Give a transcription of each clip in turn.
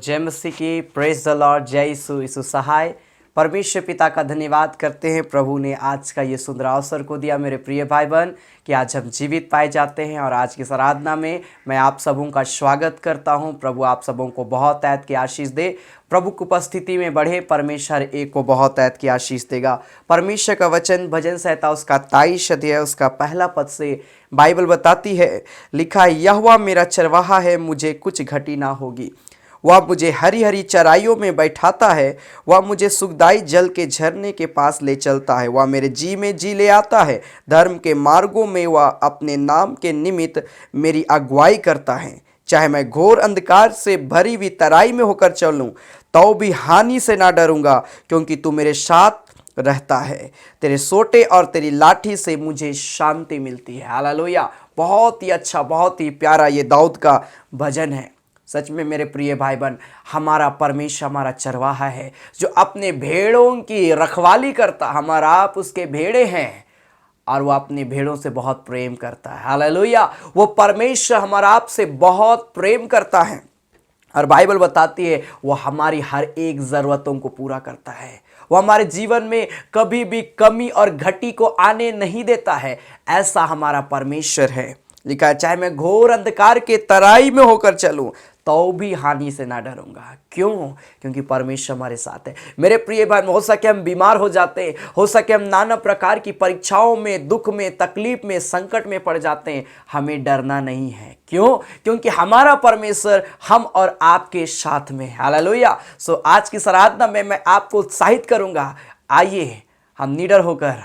जय मसीह की, praise the Lord, जय यीशु, यीशु सहाय। परमेश्वर पिता का धन्यवाद करते हैं। प्रभु ने आज का ये सुंदर अवसर को दिया मेरे प्रिय भाई बहन कि आज हम जीवित पाए जाते हैं। और आज की इस आराधना में मैं आप सबों का स्वागत करता हूं। प्रभु आप सबों को बहुत ऐत की आशीष दे। प्रभु की उपस्थिति में बढ़े, परमेश्वर एक को बहुत ऐत की आशीष देगा। परमेश्वर का वचन भजन संहिता उसका 23 अध्याय उसका पहला पद से बाइबल बताती है, लिखा है, यहोवा मेरा चरवाहा है, मुझे कुछ घटी ना होगी। वह मुझे हरी हरी चराइयों में बैठाता है, वह मुझे सुखदाई जल के झरने के पास ले चलता है। वह मेरे जी में जी ले आता है, धर्म के मार्गों में वह अपने नाम के निमित्त मेरी अगुवाई करता है। चाहे मैं घोर अंधकार से भरी हुई तराई में होकर चलूं, तो भी हानि से ना डरूंगा, क्योंकि तू मेरे साथ रहता है। तेरे सोटे और तेरी लाठी से मुझे शांति मिलती है। हालेलुया। बहुत ही अच्छा, बहुत ही प्यारा ये दाऊद का भजन है। सच में मेरे प्रिय भाई बहन, हमारा परमेश्वर हमारा चरवाहा है जो अपने भेड़ों की रखवाली करता। हमारा आप उसके भेड़े हैं और वो अपनी भेड़ों से बहुत प्रेम करता है। हालेलुया। वो परमेश्वर हमारा आप से बहुत प्रेम करता है और बाइबल बताती है वो हमारी हर एक ज़रूरतों को पूरा करता है। वो हमारे जीवन में कभी भी कमी और घटी को आने नहीं देता है। ऐसा हमारा परमेश्वर है। लिखा है, चाहे मैं घोर अंधकार के तराई में होकर चलूं, तो भी हानि से ना डरूंगा। क्यों? क्योंकि परमेश्वर हमारे साथ है। मेरे प्रिय भाई, हो सके हम बीमार हो जाते हैं, हो सके हम नाना प्रकार की परीक्षाओं में, दुख में, तकलीफ में, संकट में पड़ जाते हैं, हमें डरना नहीं है। क्यों? क्योंकि हमारा परमेश्वर हम और आपके साथ में। हालेलुया। सो आज की आराधना में मैं आपको उत्साहित करूंगा। आइए हम निडर होकर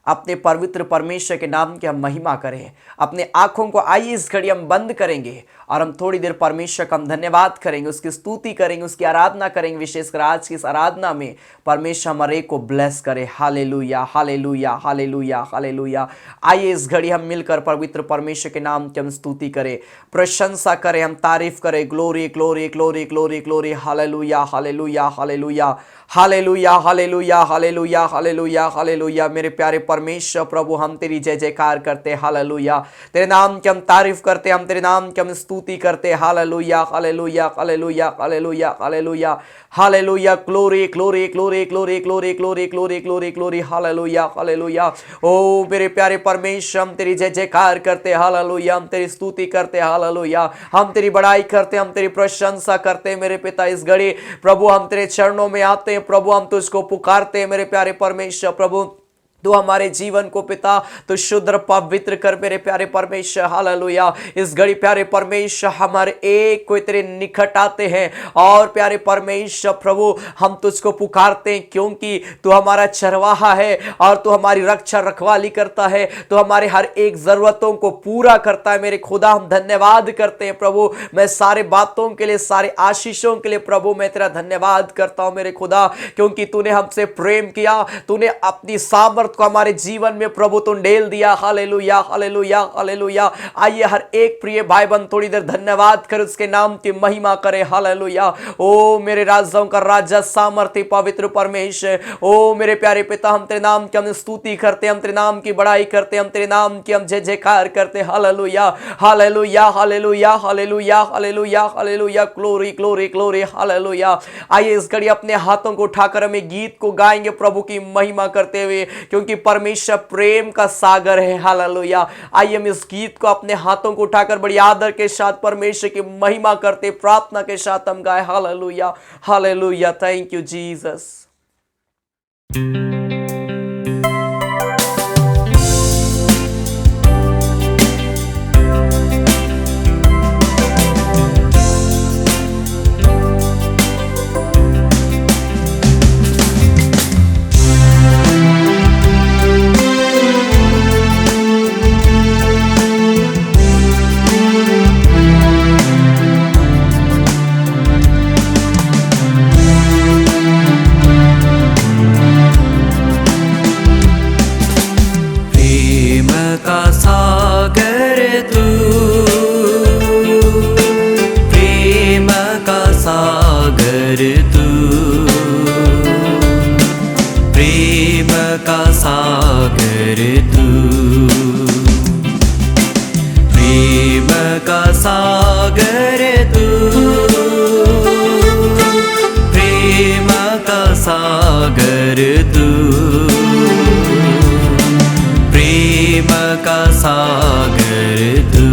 अपने पवित्र परमेश्वर के नाम की हम महिमा करें। अपने आंखों को आइए इस घड़ी हम बंद करेंगे और हम थोड़ी देर परमेश्वर का हम धन्यवाद करेंगे, उसकी स्तुति करेंगे, उसकी आराधना करेंगे। विशेषकर आज की इस आराधना में परमेश्वर हमारे को ब्लेस करे। Hallelujah, hallelujah, hallelujah, hallelujah. आइए इस घड़ी हम मिलकर पवित्र परमेश्वर के नाम की हम स्तुति करें, प्रशंसा करें, हम तारीफ करें। Glory, glory, glory, glory, glory. Hallelujah, hallelujah, hallelujah, hallelujah, hallelujah, hallelujah, hallelujah, hallelujah. मेरे प्यारे परमेश्वर प्रभु, हम तेरी जय जयकार करते। हालेलुया। तेरे नाम की हम तारीफ करते, हम तेरे नाम की हम स्तुति करते। Hallelujah, hallelujah, hallelujah, hallelujah, hallelujah, hallelujah. Glory, glory, glory, glory, glory, glory, glory, glory, glory. Hallelujah, hallelujah. ओ मेरे प्यारे परमेश्वर, हम तेरी जय जयकार करते। हालेलुया। हम तेरी स्तुति करते। हालेलुया। हम तेरी बड़ाई करते, हम तेरी प्रशंसा करते। मेरे पिता, इस घड़ी प्रभु हम तेरे चरणों में आते हैं। प्रभु हम तुझको पुकारते हैं। मेरे प्यारे परमेश्वर प्रभु, तू हमारे जीवन को पिता तो शुद्ध पवित्र कर मेरे प्यारे परमेश्वर। हालेलुया। इस घड़ी प्यारे परमेश्वर हमारे एक को तेरे निकट आते हैं और प्यारे परमेश्वर प्रभु हम तुझको पुकारते हैं, क्योंकि तू हमारा चरवाहा है और तू हमारी रक्षा रखवाली करता है। तू हमारे हर एक जरूरतों को पूरा करता है। मेरे खुदा हम धन्यवाद करते हैं प्रभु। मैं सारे बातों के लिए, सारे आशीषों के लिए प्रभु मैं तेरा धन्यवाद करता हूं मेरे खुदा, क्योंकि तूने हमसे प्रेम किया। तूने अपनी सामर्थ को हमारे जीवन में प्रभु तू डेल दिया। Hallelujah, hallelujah, hallelujah. आइए हर एक प्रिय भाई बहन थोड़ी देर धन्यवाद कर उसके नाम की महिमा करे। हालेलुया। ओ मेरे राजाओं का राजा, सामर्थ्य पवित्र परमेश्वर, ओ मेरे प्यारे पिता, हम तेरे नाम की हम स्तुति करते, हम तेरे नाम की बड़ाई करते, हम तेरे नाम की हम जय जयकार करते। Hallelujah, hallelujah, hallelujah, hallelujah, hallelujah, hallelujah. Glory, glory, glory. Hallelujah. आइए इस घड़ी अपने हाथों को उठाकर हम एक गीत को गाएंगे प्रभु की महिमा करते हुए, क्योंकि परमेश्वर प्रेम का सागर है। हालेलुया। आइए हम इस गीत को अपने हाथों को उठाकर बड़ी आदर के साथ परमेश्वर की महिमा करते, प्रार्थना के साथ हम गाए। Hallelujah, hallelujah. Thank you Jesus. प्रेम का सागर तू, सागर तू।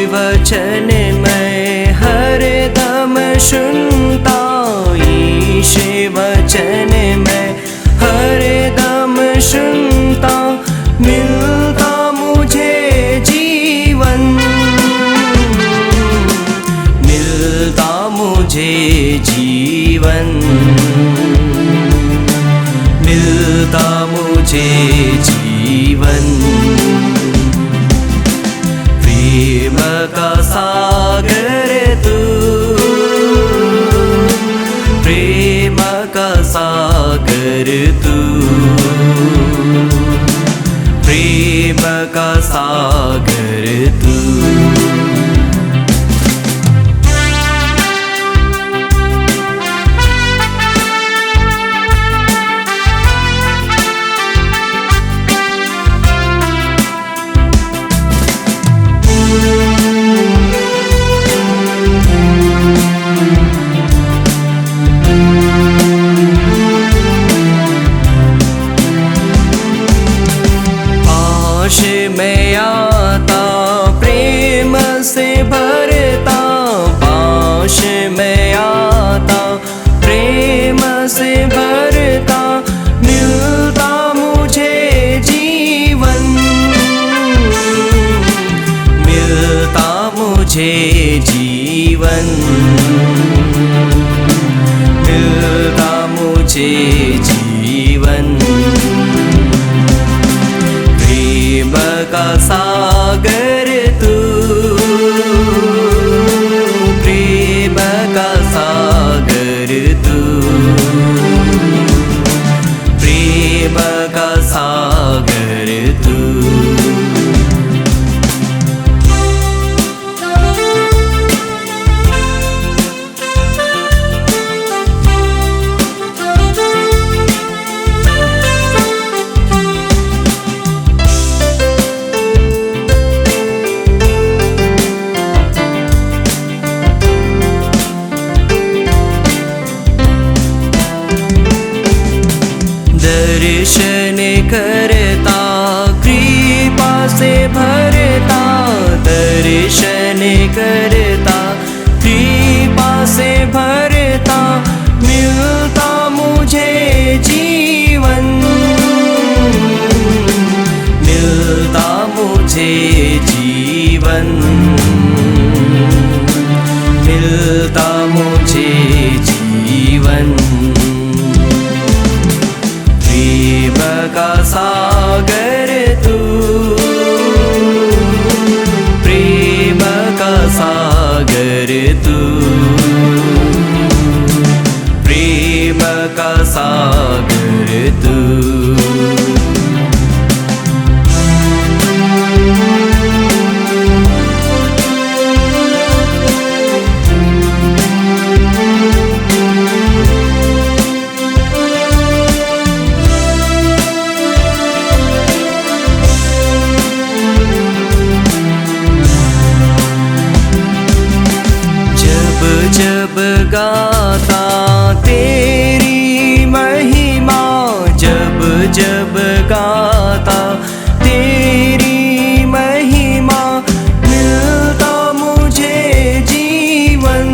वचन मैं हरदम सुनता, ईश वचन मैं हरदम सुनता, मिलता मुझे जीवन, मिलता मुझे जीवन, मिलता मुझे जीवन। प्रेम का सागर तू, प्रेम का सागर तू, प्रेम का सागर तू। मैं आता प्रेम से भरता, पाश में आता प्रेम से भरता, मिलता मुझे जीवन, मिलता मुझे जीवन, मिलता मुझे जीवन। प्रेम का सागर तू, प्रेम का सागर तू, प्रेम का सागर तू। दर्शन करता कृपा से भरता, दर्शन करता कृपा से भरता, मिलता मुझे जीवन, मिलता मुझे जीवन, मिलता मुझे जीवन। प्रेम का सागर तू, प्रेम का सागर तू, प्रेम का सागर तू। जब गाता तेरी महिमा, जब जब गाता तेरी महिमा, मिलता मुझे जीवन,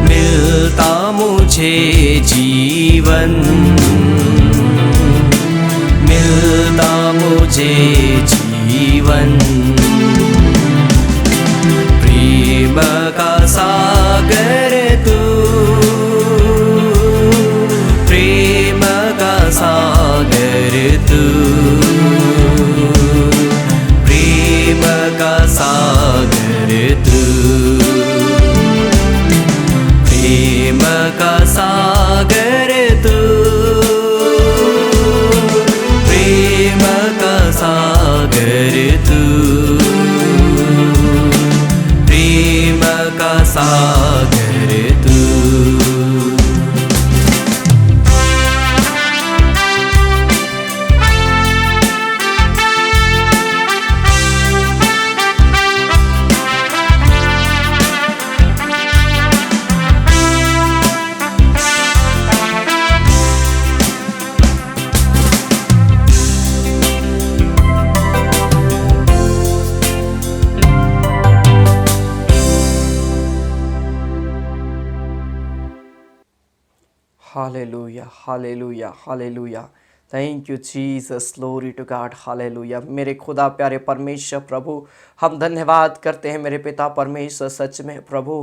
मिलता मुझे जीवन, मिलता मुझे जीवन। प्रेम का सागर तू, प्रेम का सागर तू, प्रेम का सागर तू, प्रेम का सागर तू, प्रेम का सागर तू। Hallelujah, hallelujah, hallelujah. Thank you Jesus, glory to God, hallelujah. मेरे खुदा प्यारे परमेश्वर प्रभु, हम धन्यवाद करते हैं मेरे पिता परमेश्वर। सच में प्रभु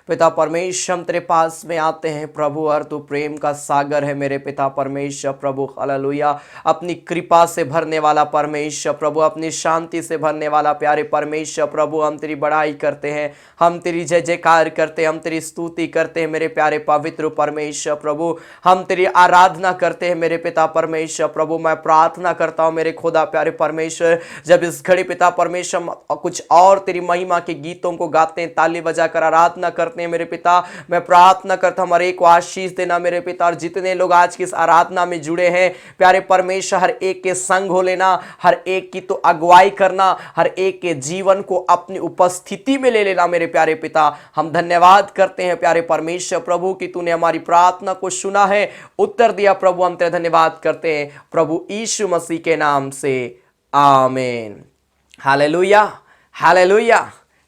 पिता परमेश्वर, हम तेरे पास में आते हैं प्रभु, और तू प्रेम का सागर है मेरे पिता परमेश्वर प्रभु, हालेलुया। अपनी कृपा से भरने वाला परमेश्वर प्रभु, अपनी शांति से भरने वाला प्यारे परमेश्वर प्रभु, हम तेरी बड़ाई करते हैं, हम तेरी जय जयकार करते हैं, हम तेरी स्तुति करते हैं मेरे प्यारे पवित्र परमेश्वर प्रभु। हम तेरी आराधना करते हैं मेरे पिता परमेश्वर प्रभु। मैं प्रार्थना करता हूं मेरे खुदा प्यारे परमेश्वर, जब इस घड़ी पिता परमेश्वर कुछ और तेरी महिमा के गीतों को गाते हैं, ताली बजाकर आराधना करते हैं मेरे पिता, मैं प्रार्थना करता हूं हर एक को आशीष देना मेरे पिता। और जितने लोग आज की इस आराधना में जुड़े हैं प्यारे परमेश्वर, हर एक के संग हो लेना, हर एक की तो अगुवाई करना, हर एक के जीवन को अपनी उपस्थिति में ले लेना मेरे प्यारे पिता। हम धन्यवाद करते हैं प्यारे परमेश्वर प्रभु कि तूने हमारी प्रार्थना को सुना है, उत्तर दिया प्रभु। हम तेरा धन्यवाद करते हैं प्रभु यीशु मसीह के नाम से, आमीन। Hallelujah, hallelujah,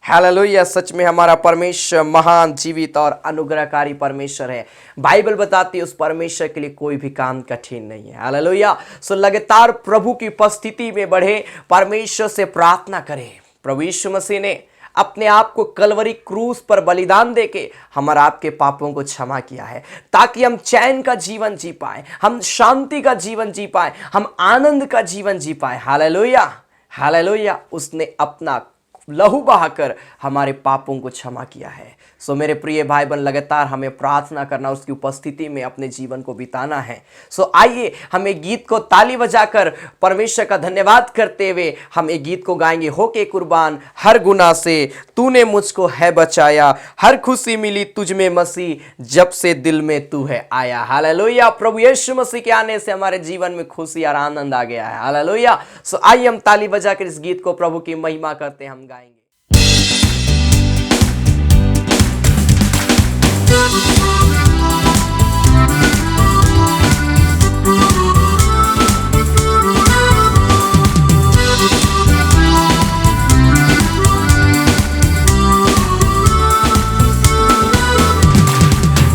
hallelujah. सच में हमारा परमेश्वर महान, जीवित और अनुग्रहकारी परमेश्वर है। बाइबल बताती है उस परमेश्वर के लिए कोई भी काम कठिन नहीं है। हालेलुया। सो लगातार प्रभु की उपस्थिति में बढ़े, परमेश्वर से प्रार्थना करें। प्रभु यीशु मसीह ने अपने आप को कलवरी क्रूस पर बलिदान देके हमारा आपके पापों को क्षमा किया है, ताकि हम चैन का जीवन जी पाए, हम शांति का जीवन जी पाए, हम आनंद का जीवन जी पाए। Hallelujah, hallelujah. उसने अपना लहू बहाकर हमारे पापों को क्षमा किया है। सो मेरे प्रिय भाई बहन, लगातार हमें प्रार्थना करना, उसकी उपस्थिति में अपने जीवन को बिताना है। सो आइए हमें गीत को ताली बजाकर परमेश्वर का धन्यवाद करते हुए हम एक गीत को गाएंगे। होके कुर्बान हर गुनाह से तूने मुझको है बचाया, हर खुशी मिली तुझ में मसीह, जब से दिल में तू है आया। हालेलुया। प्रभु यीशु मसीह के आने से हमारे जीवन में खुशी और आनंद आ गया है। हालेलुया। सो आइए हम ताली बजाकर इस गीत को प्रभु की महिमा करते हम गाएंगे।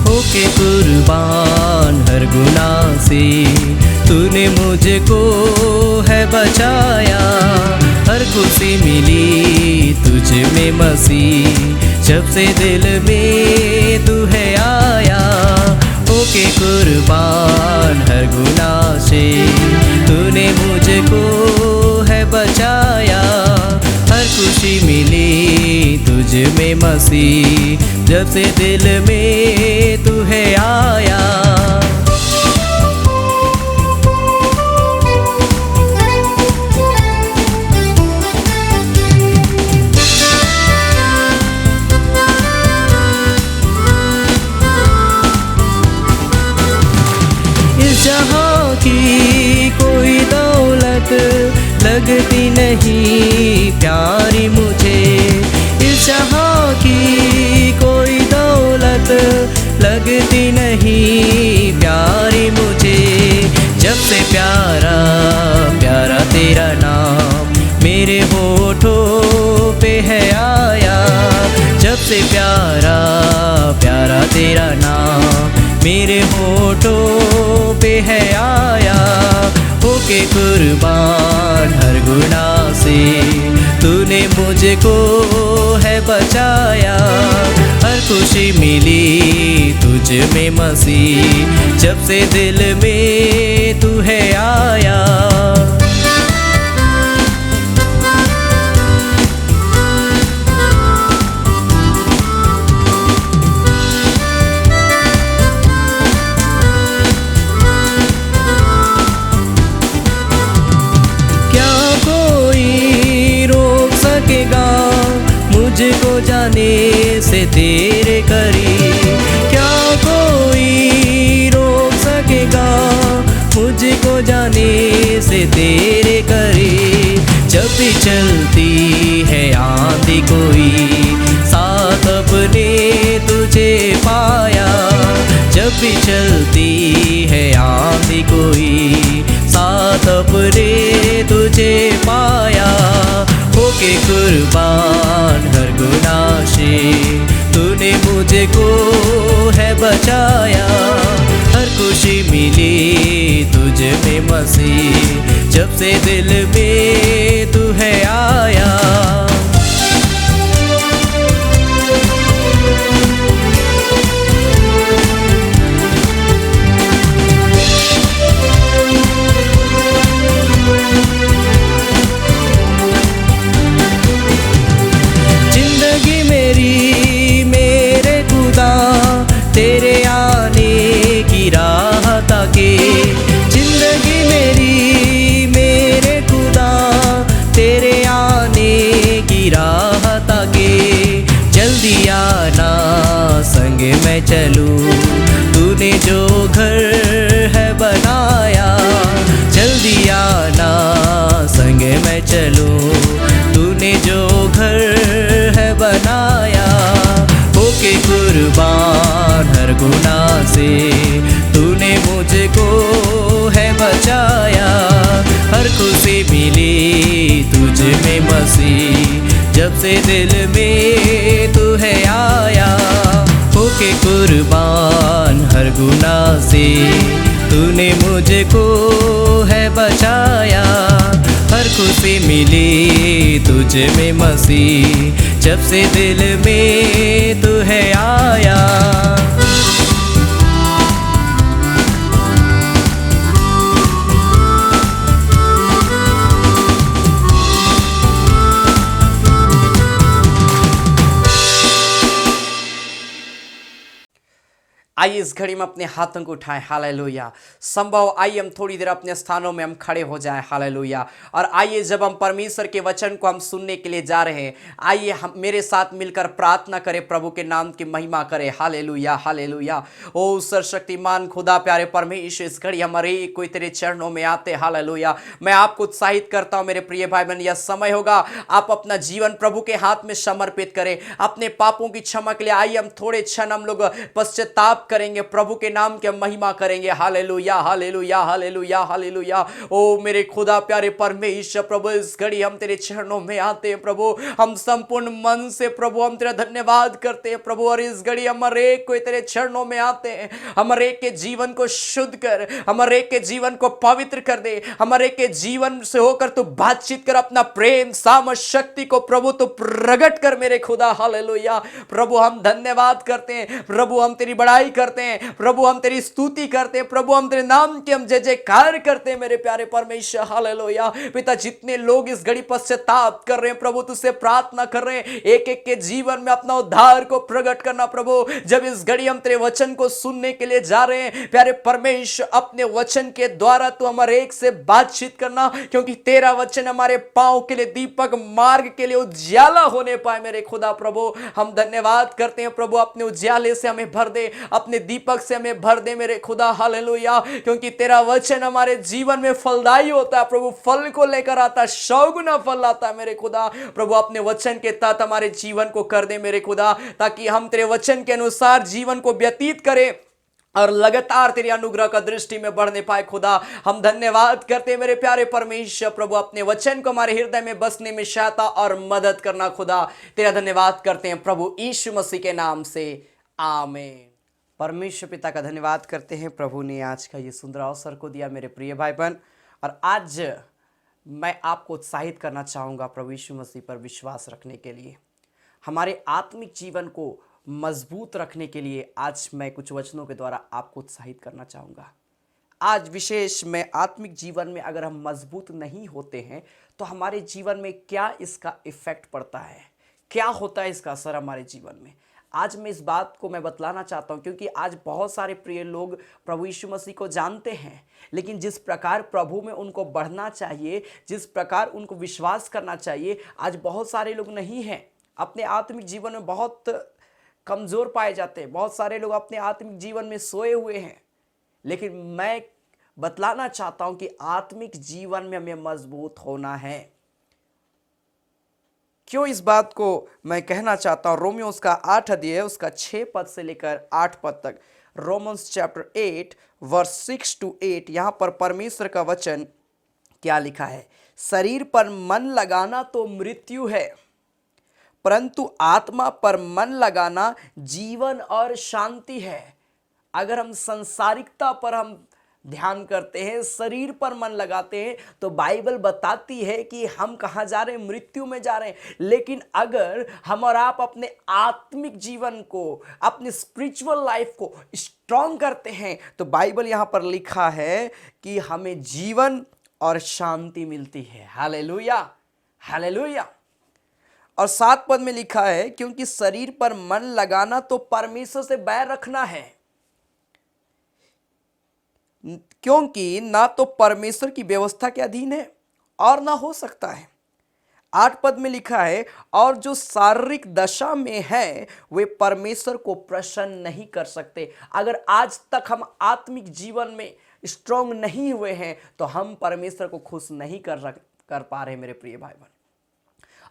होके कुर्बान हर गुनाह से तूने मुझको है बचाया, हर खुशी मिली तुझ में मसीह, जब से दिल में तू है आया। होके कुर्बान हर गुनाह से तूने मुझको है बचाया, हर खुशी मिली तुझ में मसीह, जब से दिल में तू है आया। जहाँ की कोई दौलत लगती नहीं प्यारी मुझे, इस जहाँ की कोई दौलत लगती नहीं प्यारी मुझे, जब से प्यारा प्यारा तेरा नाम मेरे होठों पे है आया, जब से प्यारा प्यारा तेरा नाम मेरे होठों पे है आया। होके कुर्बान हर गुनाह से तूने मुझको है बचाया, हर खुशी मिली तुझ में मसीह, जब से दिल में तू है आया। मुझको जाने से तेरे करीब, क्या कोई रोक सकेगा मुझको जाने से तेरे करीब। जब भी चलती है आंधी कोई, साथ अपने तुझे पाया, जब भी चलती है आंधी कोई, साथ अपने तुझे पाया। होके कुर्बान हर गुनाह से तूने मुझको है बचाया, हर खुशी में मसीह, जब से दिल में तू है आया। जिंदगी मेरी मेरे खुदा तेरे आने की राह ताके, जिंदगी मेरी मेरे खुदा तेरे आने की राह ताके, जल्दी आना संग मैं चलूं, तूने जो घर है बनाया, जल्दी आना संग मैं चलूं, तूने जो घर है बनाया। होके कुर्बान हर गुनाह से तूने मुझको है बचाया, हर खुशी मिली तुझ में मसीह, जब से दिल में तू है आया। होके कुर्बान हर गुनाह से तूने मुझको है बचाया, हर खुशी मिली तुझ में मसीह, जब से दिल में तू है आया। आइए इस घड़ी में अपने हाथों को उठाएं, हालेलुया। संभव आइए हम थोड़ी देर अपने स्थानों में हम खड़े हो जाएं, हालेलुया। और आइए जब हम परमेश्वर के वचन को हम सुनने के लिए जा रहे हैं, आइए हम मेरे साथ मिलकर प्रार्थना करें, प्रभु के नाम की महिमा करें, हालेलुया हालेलुया। ओ सर्वशक्तिमान खुदा प्यारे परमेश्वर, इस घड़ी हमारे कोई तेरे चरणों में आते, हालेलुया। मैं आपको उत्साहित करता हूं मेरे प्रिय भाई बहन, यह समय होगा आप अपना जीवन प्रभु के हाथ में समर्पित करें, अपने पापों की क्षमा के लिए। आइए हम थोड़े क्षण हम लोग पश्चाताप करेंगे, प्रभु के नाम की महिमा करेंगे, हालेलुया हालेलुया हालेलुया हालेलुया। ओ मेरे खुदा प्यारे परमेश्वर प्रभु, इस घड़ी हम तेरे चरणों में आते हैं प्रभु, हम संपूर्ण मन से प्रभु हम तेरा धन्यवाद करते हैं प्रभु। और इस घड़ी हमारे एक को तेरे चरणों में आते हैं, हमारे एक के जीवन को शुद्ध कर, हमारे एक के जीवन को पवित्र कर दे, हमारे एक के जीवन से होकर तू बातचीत कर, अपना प्रेम सामर्थ शक्ति को प्रभु तू प्रकट कर मेरे खुदा, हालेलुया। प्रभु हम धन्यवाद करते हैं प्रभु, हम तेरी बड़ाई करते हैं प्रभु, हम तेरी स्तुति करते हैं प्रभु, हम तेरे नाम की हम जय जयकार करते हैं मेरे प्यारे परमेश्वर, हालेलुया। पिता जितने लोग इस घड़ी पश्चाताप कर रहे हैं प्रभु, तुझसे प्रार्थना कर रहे हैं, एक एक के जीवन में अपना उद्धार को प्रकट करना प्रभु। जब इस घड़ी हम तेरे वचन को सुनने के लिए जा रहे हैं प्यारे परमेश्वर, अपने वचन के द्वारा तू हमारे एक से बातचीत करना, क्योंकि तेरा वचन हमारे पांव के लिए दीपक, मार्ग के लिए उजाला होने पाए मेरे खुदा प्रभु। हम धन्यवाद करते हैं प्रभु, अपने उजाले से हमें भर दे, अपने दीपक से हमें भर दे मेरे खुदा, हालेलुया। क्योंकि तेरा वचन हमारे जीवन में फलदायी होता है प्रभु, फल को लेकर आता है, 100 गुना फल आता है मेरे खुदा प्रभु। अपने वचन के तहत हमारे जीवन को कर दे मेरे खुदा, ताकि हम तेरे वचन के अनुसार जीवन को व्यतीत करें और लगातार तेरी अनुग्रह का दृष्टि में बढ़ने पाए खुदा। हम धन्यवाद करते हैं मेरे प्यारे परमेश्वर प्रभु, अपने वचन को हमारे हृदय में बसने में सहायता और मदद करना खुदा। तेरा धन्यवाद करते हैं प्रभु यीशु मसीह के नाम से, आमीन। परमेश्वर पिता का धन्यवाद करते हैं, प्रभु ने आज का ये सुंदर अवसर को दिया मेरे प्रिय भाई बहन। और आज मैं आपको उत्साहित करना चाहूँगा प्रभु यीशु मसीह पर विश्वास रखने के लिए, हमारे आत्मिक जीवन को मजबूत रखने के लिए आज मैं कुछ वचनों के द्वारा आपको उत्साहित करना चाहूँगा। आज विशेष में आत्मिक जीवन में अगर हम मजबूत नहीं होते हैं तो हमारे जीवन में क्या इसका इफेक्ट पड़ता है, क्या होता है इसका असर हमारे जीवन में। आज मैं इस बात को मैं बतलाना चाहता हूं, क्योंकि आज बहुत सारे प्रिय लोग प्रभु यीशु मसीह को जानते हैं, लेकिन जिस प्रकार प्रभु में उनको बढ़ना चाहिए, जिस प्रकार उनको विश्वास करना चाहिए, आज बहुत सारे लोग नहीं हैं। अपने आत्मिक जीवन में बहुत कमज़ोर पाए जाते हैं, बहुत सारे लोग अपने आत्मिक जीवन में सोए हुए हैं। लेकिन मैं बतलाना चाहता हूं कि आत्मिक जीवन में हमें मजबूत होना है। क्यों इस बात को मैं कहना चाहता हूं, रोमियो उसका 8 अध्याय उसका 6 पद से लेकर 8 पद तक, रोमन्स चैप्टर 8 वर्स 6 to 8, यहां पर परमेश्वर का वचन क्या लिखा है। शरीर पर मन लगाना तो मृत्यु है, परंतु आत्मा पर मन लगाना जीवन और शांति है। अगर हम संसारिकता पर हम ध्यान करते हैं, शरीर पर मन लगाते हैं, तो बाइबल बताती है कि हम कहाँ जा रहे हैं, मृत्यु में जा रहे हैं। लेकिन अगर हम और आप अपने आत्मिक जीवन को, अपने स्पिरिचुअल लाइफ को स्ट्रॉन्ग करते हैं, तो बाइबल यहाँ पर लिखा है कि हमें जीवन और शांति मिलती है। Hallelujah, hallelujah. और 7 पद में लिखा है, क्योंकि शरीर पर मन लगाना तो परमेश्वर से बैर रखना है, क्योंकि ना तो परमेश्वर की व्यवस्था के अधीन है और ना हो सकता है। 8 पद में लिखा है, और जो शारीरिक दशा में है वे परमेश्वर को प्रसन्न नहीं कर सकते। अगर आज तक हम आत्मिक जीवन में स्ट्रांग नहीं हुए हैं तो हम परमेश्वर को खुश नहीं कर पा रहे मेरे प्रिय भाई बहन।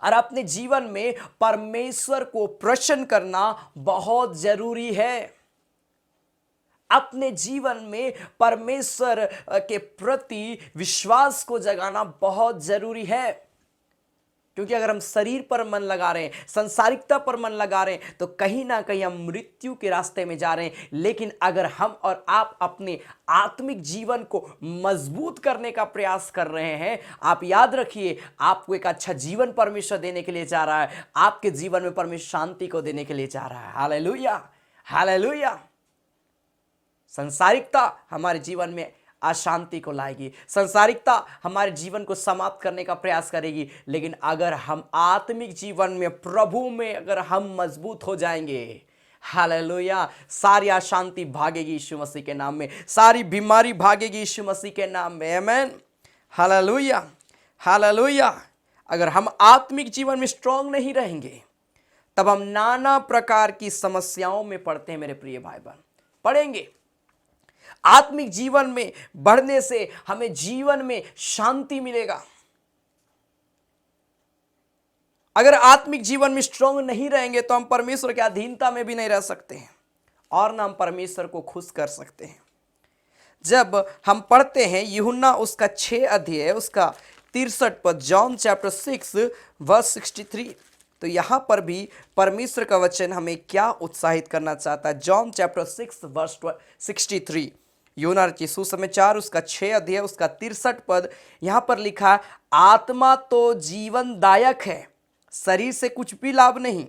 और अपने जीवन में परमेश्वर को प्रसन्न करना बहुत जरूरी है। अपने जीवन में परमेश्वर के प्रति विश्वास को जगाना बहुत जरूरी है, क्योंकि अगर हम शरीर पर मन लगा रहे हैं, संसारिकता पर मन लगा रहे हैं, तो कहीं ना कहीं हम मृत्यु के रास्ते में जा रहे हैं। लेकिन अगर हम और आप अपने आत्मिक जीवन को मजबूत करने का प्रयास कर रहे हैं, आप याद रखिए, आपको एक अच्छा जीवन परमेश्वर देने के लिए जा रहा है। आपके जीवन में परमेश्वर शांति को देने के लिए जा रहा है। Hallelujah, hallelujah. संसारिकता हमारे जीवन में अशांति को लाएगी, संसारिकता हमारे जीवन को समाप्त करने का प्रयास करेगी। लेकिन अगर हम आत्मिक जीवन में, प्रभु में अगर हम मजबूत हो जाएंगे, हालेलुया, सारी अशांति भागेगी यीशु मसीह के नाम में, सारी बीमारी भागेगी यीशु मसीह के नाम में। आमीन, हालेलुया, हालेलुया। अगर हम आत्मिक जीवन में स्ट्रांग नहीं रहेंगे, तब हम नाना प्रकार की समस्याओं में पड़ते हैं मेरे प्रिय भाई बहन, पड़ेंगे। आत्मिक जीवन में बढ़ने से हमें जीवन में शांति मिलेगा। अगर आत्मिक जीवन में स्ट्रांग नहीं रहेंगे तो हम परमेश्वर की अधीनता में भी नहीं रह सकते हैं और ना हम परमेश्वर को खुश कर सकते हैं। जब हम पढ़ते हैं यूहन्ना उसका 6 अध्याय उसका 63 पद, जॉन चैप्टर 6 वर्स 63, तो यहां पर भी परमेश्वर का वचन हमें क्या उत्साहित करना चाहता है। जॉन चैप्टर 6 वर्स 63, यूहन्ना रचित सुसमाचार उसका 6 अध्याय उसका 63 पद, यहां पर लिखा, आत्मा तो जीवनदायक है, शरीर से कुछ भी लाभ नहीं।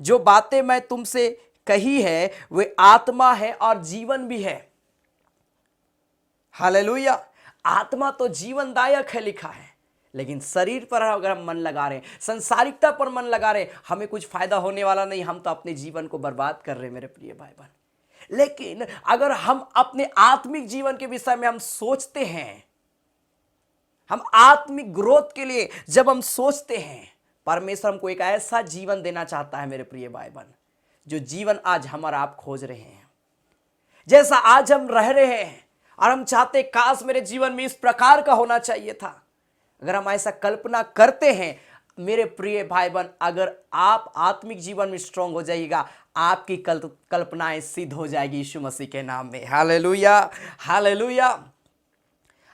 जो बातें मैं तुमसे कही है वे आत्मा है और जीवन भी है। हालेलुया, आत्मा तो जीवनदायक है लिखा है, लेकिन शरीर पर अगर हम मन लगा रहे हैं, संसारिकता पर मन लगा रहे हैं, हमें कुछ फायदा होने वाला नहीं। हम तो अपने जीवन को बर्बाद कर रहे हैं मेरे प्रिय भाई बहन। लेकिन अगर हम अपने आत्मिक जीवन के विषय में हम सोचते हैं, हम आत्मिक ग्रोथ के लिए जब हम सोचते हैं, परमेश्वर हमको एक ऐसा जीवन देना चाहता है मेरे प्रिय भाई बहन, जो जीवन आज हम और आप खोज रहे हैं, जैसा आज हम रह रहे हैं। और हम चाहते काश मेरे जीवन में इस प्रकार का होना चाहिए था। अगर हम ऐसा कल्पना करते हैं मेरे प्रिय भाई बहन, अगर आप आत्मिक जीवन में स्ट्रांग हो जाइएगा, आपकी कल्पनाएं सिद्ध हो जाएगी यीशु मसीह के नाम में। Hallelujah, hallelujah.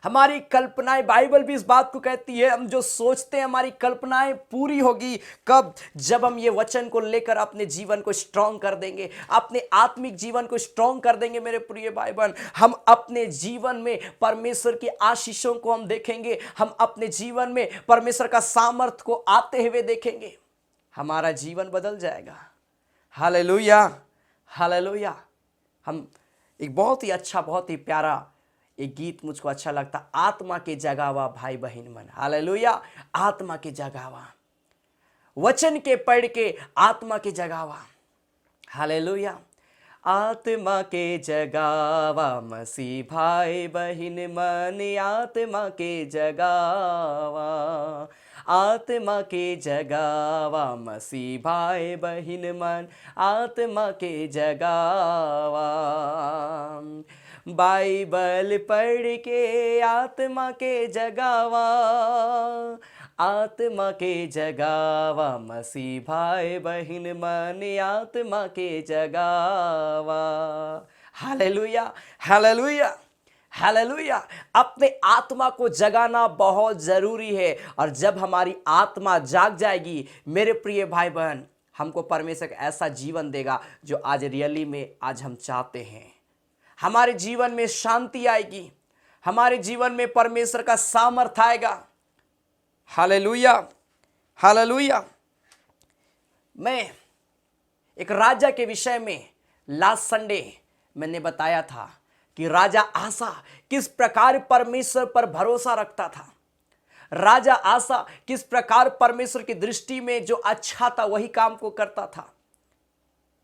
हमारी कल्पनाएं, बाइबल भी इस बात को कहती है, हम जो सोचते हैं हमारी कल्पनाएं पूरी होगी। कब? जब हम ये वचन को लेकर अपने जीवन को स्ट्रांग कर देंगे, अपने आत्मिक जीवन को स्ट्रांग कर देंगे मेरे प्रिय भाई बहन। हम अपने जीवन में परमेश्वर की आशीषों को हम देखेंगे, हम अपने जीवन में परमेश्वर का सामर्थ्य को आते हुए देखेंगे, हमारा जीवन बदल जाएगा। Hallelujah, hallelujah. हम एक बहुत ही अच्छा, बहुत ही प्यारा एक गीत मुझको अच्छा लगता, आत्मा के जगावा भाई बहन मन। हालेलुया, आत्मा के जगावा, वचन के पढ़ के आत्मा के जगावा। हालेलुया, आत्मा के जगावा मसीह भाई बहन मन, आत्मा के जगावा, आत्मा के जगावा मसीह भाई बहन मन, आत्मा के जगावा। बाइबल पढ़ के आत्मा के जगावा, आत्मा के जगावा मसीह भाई बहन मन, आत्मा के जगावा। Hallelujah, hallelujah, hallelujah. अपने आत्मा को जगाना बहुत जरूरी है। और जब हमारी आत्मा जाग जाएगी मेरे प्रिय भाई बहन, हमको परमेश्वर ऐसा जीवन देगा जो आज रियली में आज हम चाहते हैं। हमारे जीवन में शांति आएगी, हमारे जीवन में परमेश्वर का सामर्थ आएगा। Hallelujah, hallelujah. मैं एक राजा के विषय में लास्ट संडे मैंने बताया था कि राजा आसा किस प्रकार परमेश्वर पर भरोसा रखता था। राजा आसा किस प्रकार परमेश्वर की दृष्टि में जो अच्छा था वही काम को करता था।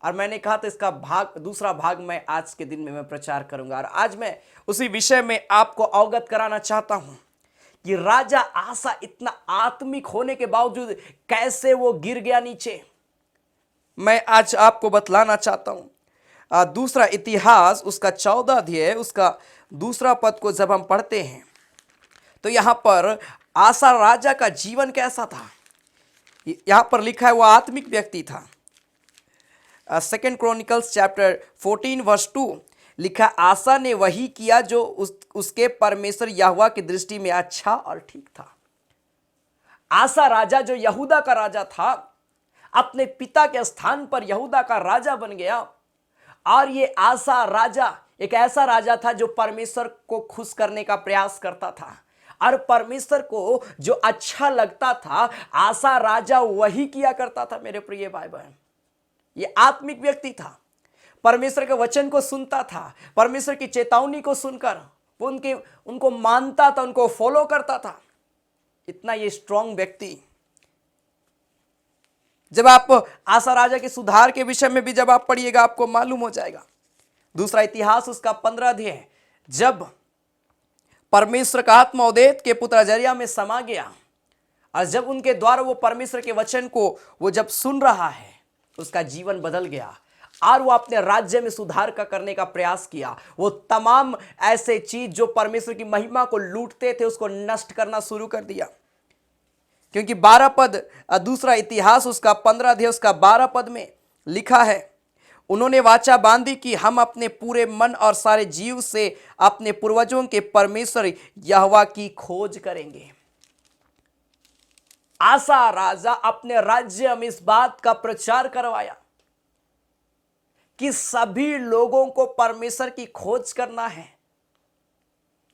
और मैंने कहा था इसका दूसरा भाग मैं आज के दिन में मैं प्रचार करूंगा। और आज मैं उसी विषय में आपको अवगत कराना चाहता हूं कि राजा आसा इतना आत्मिक होने के बावजूद कैसे वो गिर गया नीचे। मैं आज आपको बतलाना चाहता हूं। दूसरा इतिहास उसका 14 अध्याय उसका दूसरा पद को जब हम पढ़ते हैं तो यहां पर आसा राजा का जीवन कैसा था। यहां पर लिखा है वो आत्मिक व्यक्ति था। 2 क्रॉनिकल्स चैप्टर 14 वर्स 2 लिखा, आसा ने वही किया जो उसके परमेश्वर यहोवा की दृष्टि में अच्छा और ठीक था। आसा राजा जो यहूदा का राजा था, अपने पिता के स्थान पर यहूदा का राजा बन गया। और ये आसा राजा एक ऐसा राजा था जो परमेश्वर को खुश करने का प्रयास करता था और परमेश्वर को जो अच्छा लगता था आसा राजा वही किया करता था। मेरे प्रिय भाई बहन, ये आत्मिक व्यक्ति था, परमेश्वर के वचन को सुनता था, परमेश्वर की चेतावनी को सुनकर वो उनको मानता था, उनको फॉलो करता था। इतना ये स्ट्रांग व्यक्ति। जब आप आसा राजा के सुधार के विषय में भी जब आप पढ़िएगा आपको मालूम हो जाएगा। दूसरा इतिहास उसका 15 अध्याय, जब परमेश्वर का आत्मा ओदेद के पुत्र अजर्या में समा गया और जब उनके द्वारा वो परमेश्वर के वचन को वो जब सुन रहा है, उसका जीवन बदल गया और वो अपने राज्य में सुधार का करने का प्रयास किया। वो तमाम ऐसे चीज जो परमेश्वर की महिमा को लूटते थे उसको नष्ट करना शुरू कर दिया। क्योंकि 12 पद दूसरा इतिहास उसका 15 अध्याय उसका 12 पद में लिखा है, उन्होंने वाचा बांधी कि हम अपने पूरे मन और सारे जीव से अपने पूर्वजों के परमेश्वर यहोवा की खोज करेंगे। आसा राजा अपने राज्य में इस बात का प्रचार करवाया कि सभी लोगों को परमेश्वर की खोज करना है,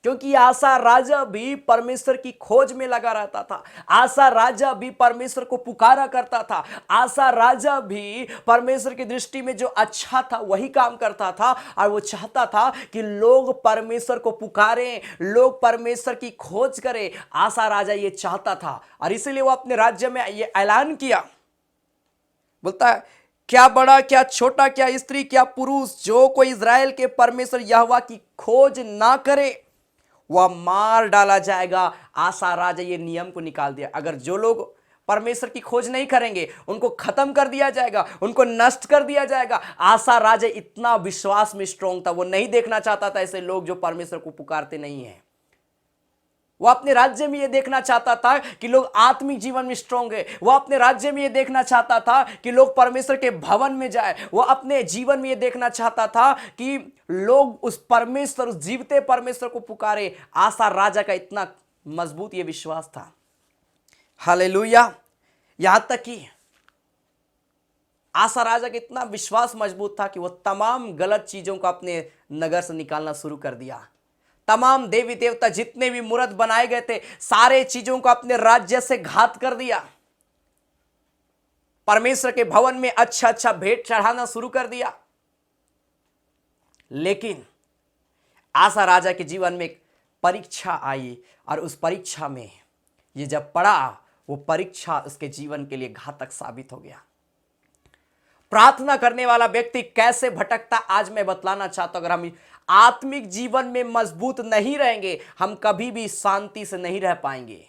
क्योंकि आसा राजा भी परमेश्वर की खोज में लगा रहता था। आसा राजा भी परमेश्वर को पुकारा करता था। आसा राजा भी परमेश्वर की दृष्टि में जो अच्छा था वही काम करता था और वो चाहता था कि लोग परमेश्वर को पुकारें, लोग परमेश्वर की खोज करें। आसा राजा ये चाहता था और इसीलिए वो अपने राज्य में ये ऐलान किया, बोलता है, क्या बड़ा क्या छोटा क्या स्त्री क्या पुरुष जो कोई इज़राइल के परमेश्वर यहोवा की खोज ना करे वह मार डाला जाएगा। आसा राजा ये नियम को निकाल दिया, अगर जो लोग परमेश्वर की खोज नहीं करेंगे उनको खत्म कर दिया जाएगा, उनको नष्ट कर दिया जाएगा। आसा राजा इतना विश्वास में स्ट्रांग था, वो नहीं देखना चाहता था ऐसे लोग जो परमेश्वर को पुकारते नहीं हैं। वो अपने राज्य में ये देखना चाहता था कि लोग आत्मिक जीवन में स्ट्रांग है। वो अपने राज्य में ये देखना चाहता था कि लोग परमेश्वर के भवन में जाए। वो अपने जीवन में ये देखना चाहता था कि लोग उस परमेश्वर, उस जीवते परमेश्वर को पुकारे। आसा राजा का इतना मजबूत ये विश्वास था। हालेलुया। यहां तक कि आसा राजा का इतना विश्वास मजबूत था कि वो तमाम गलत चीजों को अपने नगर से निकालना शुरू कर दिया। तमाम देवी देवता जितने भी मूर्त बनाए गए थे सारे चीजों को अपने राज्य से घात कर दिया। परमेश्वर के भवन में अच्छा अच्छा भेंट चढ़ाना शुरू कर दिया। लेकिन आसा राजा के जीवन में एक परीक्षा आई और उस परीक्षा में ये जब पड़ा वो परीक्षा उसके जीवन के लिए घातक साबित हो गया। प्रार्थना करने वाला व्यक्ति कैसे भटकता आज मैं बतलाना चाहता हूं। अगर हम आत्मिक जीवन में मजबूत नहीं रहेंगे हम कभी भी शांति से नहीं रह पाएंगे।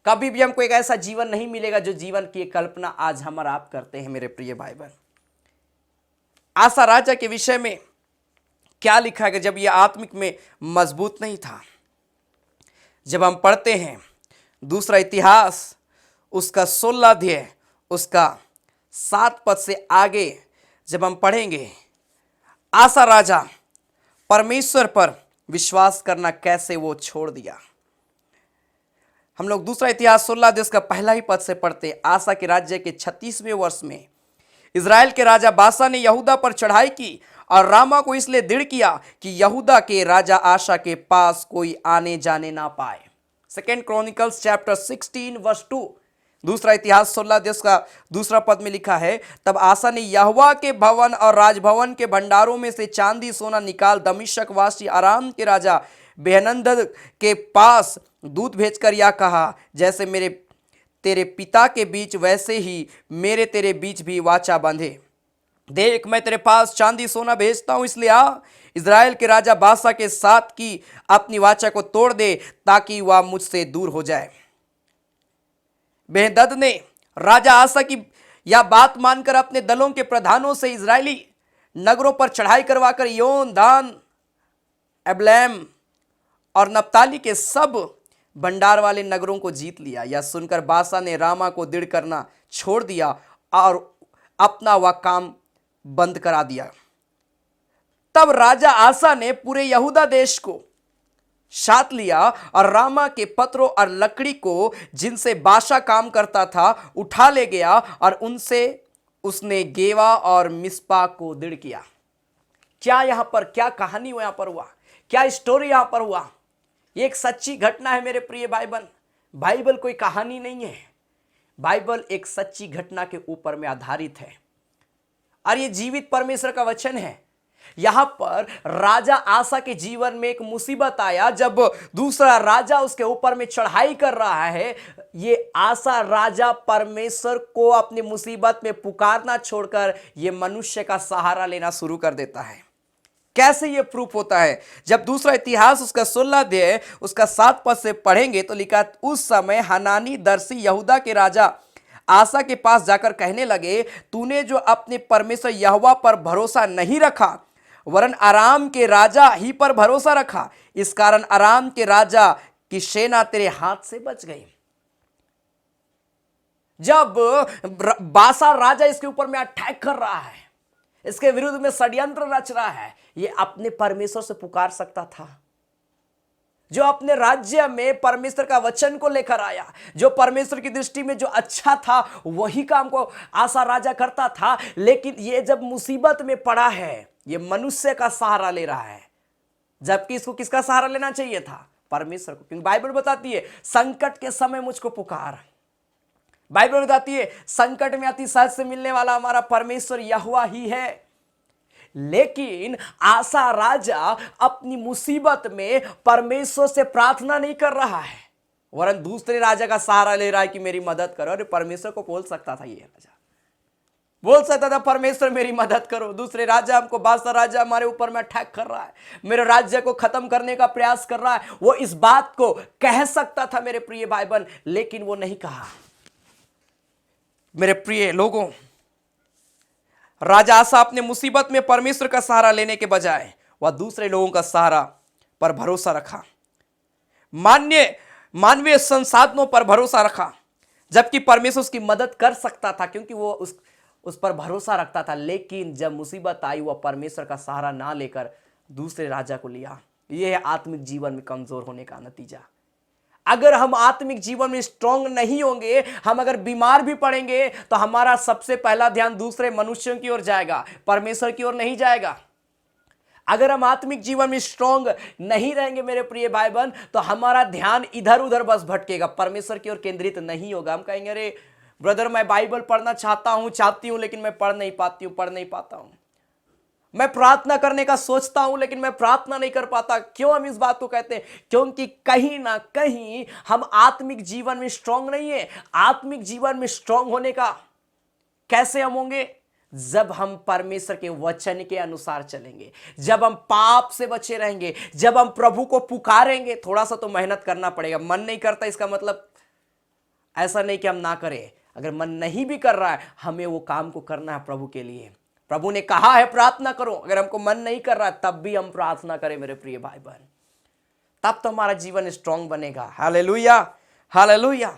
कभी भी हमको एक ऐसा जीवन नहीं मिलेगा जो जीवन की कल्पना आज हम और आप करते हैं। मेरे प्रिय भाई बहन, आसा राजा के विषय में क्या लिखा है जब यह आत्मिक में मजबूत नहीं था। जब हम पढ़ते हैं दूसरा इतिहास उसका 16 अध्याय उसका 7 पद से आगे जब हम पढ़ेंगे, आसा राजा परमेश्वर पर विश्वास करना कैसे वो छोड़ दिया। हम लोग दूसरा इतिहास 16 अध्याय का पहला ही पद से पढ़ते। आसा के राज्य के 36वें वर्ष में इज़राइल के राजा बासा ने यहूदा पर चढ़ाई की और रामा को इसलिए दृढ़ किया कि यहूदा के राजा आशा के पास कोई आने जाने ना पाए। 2 क्रॉनिकल्स चैप्टर 16 वर्स 2। दूसरा इतिहास 16 अध्याय का दूसरा पद में लिखा है, तब आसा ने यहोवा के भवन और राजभवन के भंडारों में से चांदी सोना निकाल दमिश्क वासी अराम के राजा बेहनदद के पास दूत भेजकर यह कहा, जैसे मेरे तेरे पिता के बीच वैसे ही मेरे तेरे बीच भी वाचा बांधे। देख, मैं तेरे पास चांदी सोना भेजता हूं, इसलिए आ इज़राइल के राजा बादशाह के साथ की अपनी वाचा को तोड़ दे ताकि वह मुझसे दूर हो जाए। बेहदद ने राजा आसा की यह बात मानकर अपने दलों के प्रधानों से इजरायली नगरों पर चढ़ाई करवाकर योन, दान, एबलेम और नप्ताली के सब भंडार वाले नगरों को जीत लिया। यह सुनकर बादशाह ने रामा को दृढ़ करना छोड़ दिया और अपना वह काम बंद करा दिया। तब राजा आसा ने पूरे यहूदा देश को साथ लिया और रामा के पत्रों और लकड़ी को जिनसे बादशाह काम करता था उठा ले गया और उनसे उसने गेवा और मिस्पा को दृढ़ किया। क्या यहां पर क्या कहानी यहां पर हुआ, क्या स्टोरी यहां पर हुआ? ये एक सच्ची घटना है मेरे प्रिय भाई बहन। बाइबल कोई कहानी नहीं है, बाइबल एक सच्ची घटना के ऊपर में आधारित है और ये जीवित परमेश्वर का वचन है। यहां पर राजा आसा के जीवन में एक मुसीबत आया जब दूसरा राजा उसके ऊपर में चढ़ाई कर रहा है। ये आसा राजा परमेश्वर को अपनी मुसीबत में पुकारना छोड़कर ये मनुष्य का सहारा लेना शुरू कर देता है। कैसे ये प्रूफ होता है? जब दूसरा इतिहास उसका 16 अध्याय उसका 7 पद से पढ़ेंगे तो लिखा, उस समय हनानी दर्शी यहूदा के राजा आसा के पास जाकर कहने लगे, तूने जो अपने परमेश्वर यहोवा पर भरोसा नहीं रखा वरन अराम के राजा ही पर भरोसा रखा, इस कारण अराम के राजा की सेना तेरे हाथ से बच गई। जब बासा राजा इसके ऊपर में अटैक कर रहा है, इसके विरुद्ध में षड्यंत्र रच रहा है, ये अपने परमेश्वर से पुकार सकता था, जो अपने राज्य में परमेश्वर का वचन को लेकर आया, जो परमेश्वर की दृष्टि में जो अच्छा था वही काम को आसा राजा करता था। लेकिन ये जब मुसीबत में पड़ा है, ये मनुष्य का सहारा ले रहा है, जबकि इसको किसका सहारा लेना चाहिए था? परमेश्वर को। क्योंकि बाइबल बताती है संकट के समय मुझको पुकार। बाइबल बताती है संकट में अति सहज से मिलने वाला हमारा परमेश्वर यहोवा ही है। लेकिन आसा राजा अपनी मुसीबत में परमेश्वर से प्रार्थना नहीं कर रहा है, वरन दूसरे राजा का सहारा ले रहा है कि मेरी मदद करो। अरे परमेश्वर को बोल सकता था, ये राजा बोल सकता था परमेश्वर मेरी मदद करो, दूसरे राजा हमको, बादशाह राजा हमारे ऊपर में अटैक कर रहा है, मेरे राज्य को खत्म करने का प्रयास कर रहा है। वो इस बात को कह सकता था मेरे प्रिय भाई बहन, लेकिन वो नहीं कहा। मेरे प्रिय लोगों, राजा आसा अपने मुसीबत में परमेश्वर का सहारा लेने के बजाय वह दूसरे लोगों का सहारा पर भरोसा रखा, मानवीय संसाधनों पर भरोसा रखा, जबकि परमेश्वर उसकी मदद कर सकता था क्योंकि वो उस पर भरोसा रखता था। लेकिन जब मुसीबत आई वह परमेश्वर का सहारा ना लेकर दूसरे राजा को लिया। यह है आत्मिक जीवन में कमजोर होने का नतीजा। अगर हम आत्मिक जीवन में स्ट्रांग नहीं होंगे, हम अगर बीमार भी पड़ेंगे तो हमारा सबसे पहला ध्यान दूसरे मनुष्यों की ओर जाएगा, परमेश्वर की ओर नहीं जाएगा। अगर हम आत्मिक जीवन में स्ट्रांग नहीं रहेंगे मेरे प्रिय भाई बहन, तो हमारा ध्यान इधर उधर बस भटकेगा, परमेश्वर की ओर केंद्रित नहीं होगा। हम कहेंगे अरे ब्रदर मैं बाइबल पढ़ना चाहती हूं लेकिन मैं पढ़ नहीं पाता हूं। मैं प्रार्थना करने का सोचता हूं लेकिन मैं प्रार्थना नहीं कर पाता। क्यों हम इस बात को कहते हैं? क्योंकि कहीं ना कहीं हम आत्मिक जीवन में स्ट्रांग नहीं है। आत्मिक जीवन में स्ट्रांग होने का कैसे हम होंगे? जब हम परमेश्वर के वचन के अनुसार चलेंगे, जब हम पाप से बचे रहेंगे, जब हम प्रभु को पुकारेंगे। थोड़ा सा तो मेहनत करना पड़ेगा। मन नहीं करता इसका मतलब ऐसा नहीं कि हम ना करें। अगर मन नहीं भी कर रहा है, हमें वो काम को करना है प्रभु के लिए। प्रभु ने कहा है प्रार्थना करो। अगर हमको मन नहीं कर रहा है तब भी हम प्रार्थना करें मेरे प्रिय भाई बहन, तब तो हमारा जीवन स्ट्रांग बनेगा। Hallelujah, hallelujah.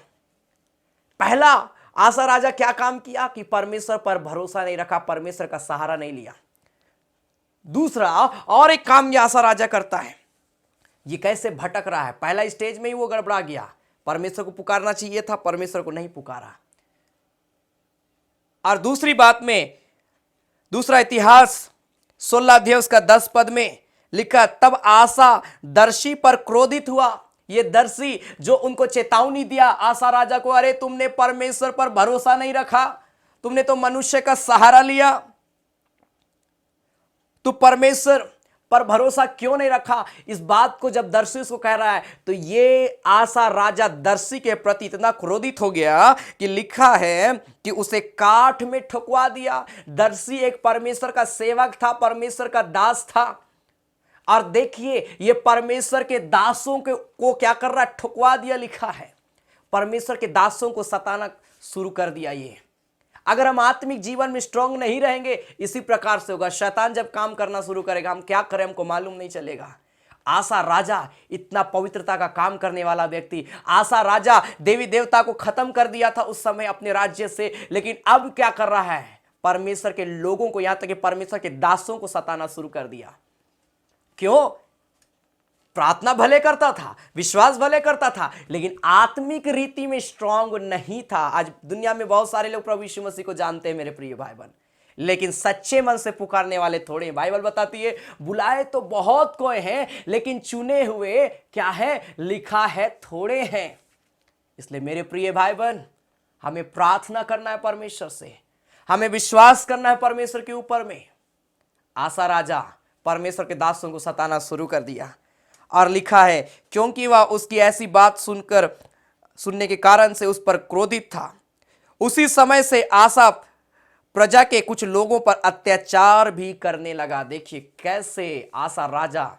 पहला आसा राजा क्या काम किया कि परमेश्वर पर भरोसा नहीं रखा, परमेश्वर का सहारा नहीं लिया। दूसरा और एक काम ये आसा राजा करता है, ये कैसे भटक रहा है। पहला स्टेज में ही वो गड़बड़ा गया, परमेश्वर को पुकारना चाहिए था, परमेश्वर को नहीं पुकारा। और दूसरी बात में दूसरा इतिहास 16 अध्याय उसका 10 पद में लिखा, तब आसा दर्शी पर क्रोधित हुआ। ये दर्शी जो उनको चेतावनी दिया आसा राजा को, अरे तुमने परमेश्वर पर भरोसा नहीं रखा, तुमने तो मनुष्य का सहारा लिया, तू परमेश्वर पर भरोसा क्यों नहीं रखा। इस बात को जब दर्शी उसको कह रहा है तो ये आसा राजा दर्शी के प्रति इतना क्रोधित हो गया कि लिखा है कि उसे काठ में ठुकवा दिया। दर्शी एक परमेश्वर का सेवक था, परमेश्वर का दास था, और देखिए ये परमेश्वर के दासों को क्या कर रहा है, ठुकवा दिया। लिखा है परमेश्वर के दासों को सताना शुरू कर दिया। ये अगर हम आत्मिक जीवन में स्ट्रांग नहीं रहेंगे इसी प्रकार से होगा। शैतान जब काम करना शुरू करेगा हम क्या करें हमको मालूम नहीं चलेगा। आसा राजा इतना पवित्रता का काम करने वाला व्यक्ति, आसा राजा देवी देवता को खत्म कर दिया था उस समय अपने राज्य से, लेकिन अब क्या कर रहा है, परमेश्वर के लोगों को, यहां तक कि परमेश्वर के दासों को सताना शुरू कर दिया। क्यों? प्रार्थना भले करता था, विश्वास भले करता था, लेकिन आत्मिक रीति में स्ट्रांग नहीं था। आज दुनिया में बहुत सारे लोग प्रभु यीशु मसीह को जानते हैं मेरे प्रिय भाई बहन, लेकिन सच्चे मन से पुकारने वाले थोड़े हैं। बाइबल बताती है बुलाए तो बहुत कोई हैं लेकिन चुने हुए क्या है, लिखा है थोड़े हैं। इसलिए मेरे प्रिय भाई बहन हमें प्रार्थना करना है परमेश्वर से, हमें विश्वास करना है परमेश्वर के ऊपर में। आसा राजा परमेश्वर के दासों को सताना शुरू कर दिया और लिखा है क्योंकि वह उसकी ऐसी बात सुनने के कारण से उस पर क्रोधित था। उसी समय से आसा प्रजा के कुछ लोगों पर अत्याचार भी करने लगा। देखिए कैसे आसा राजा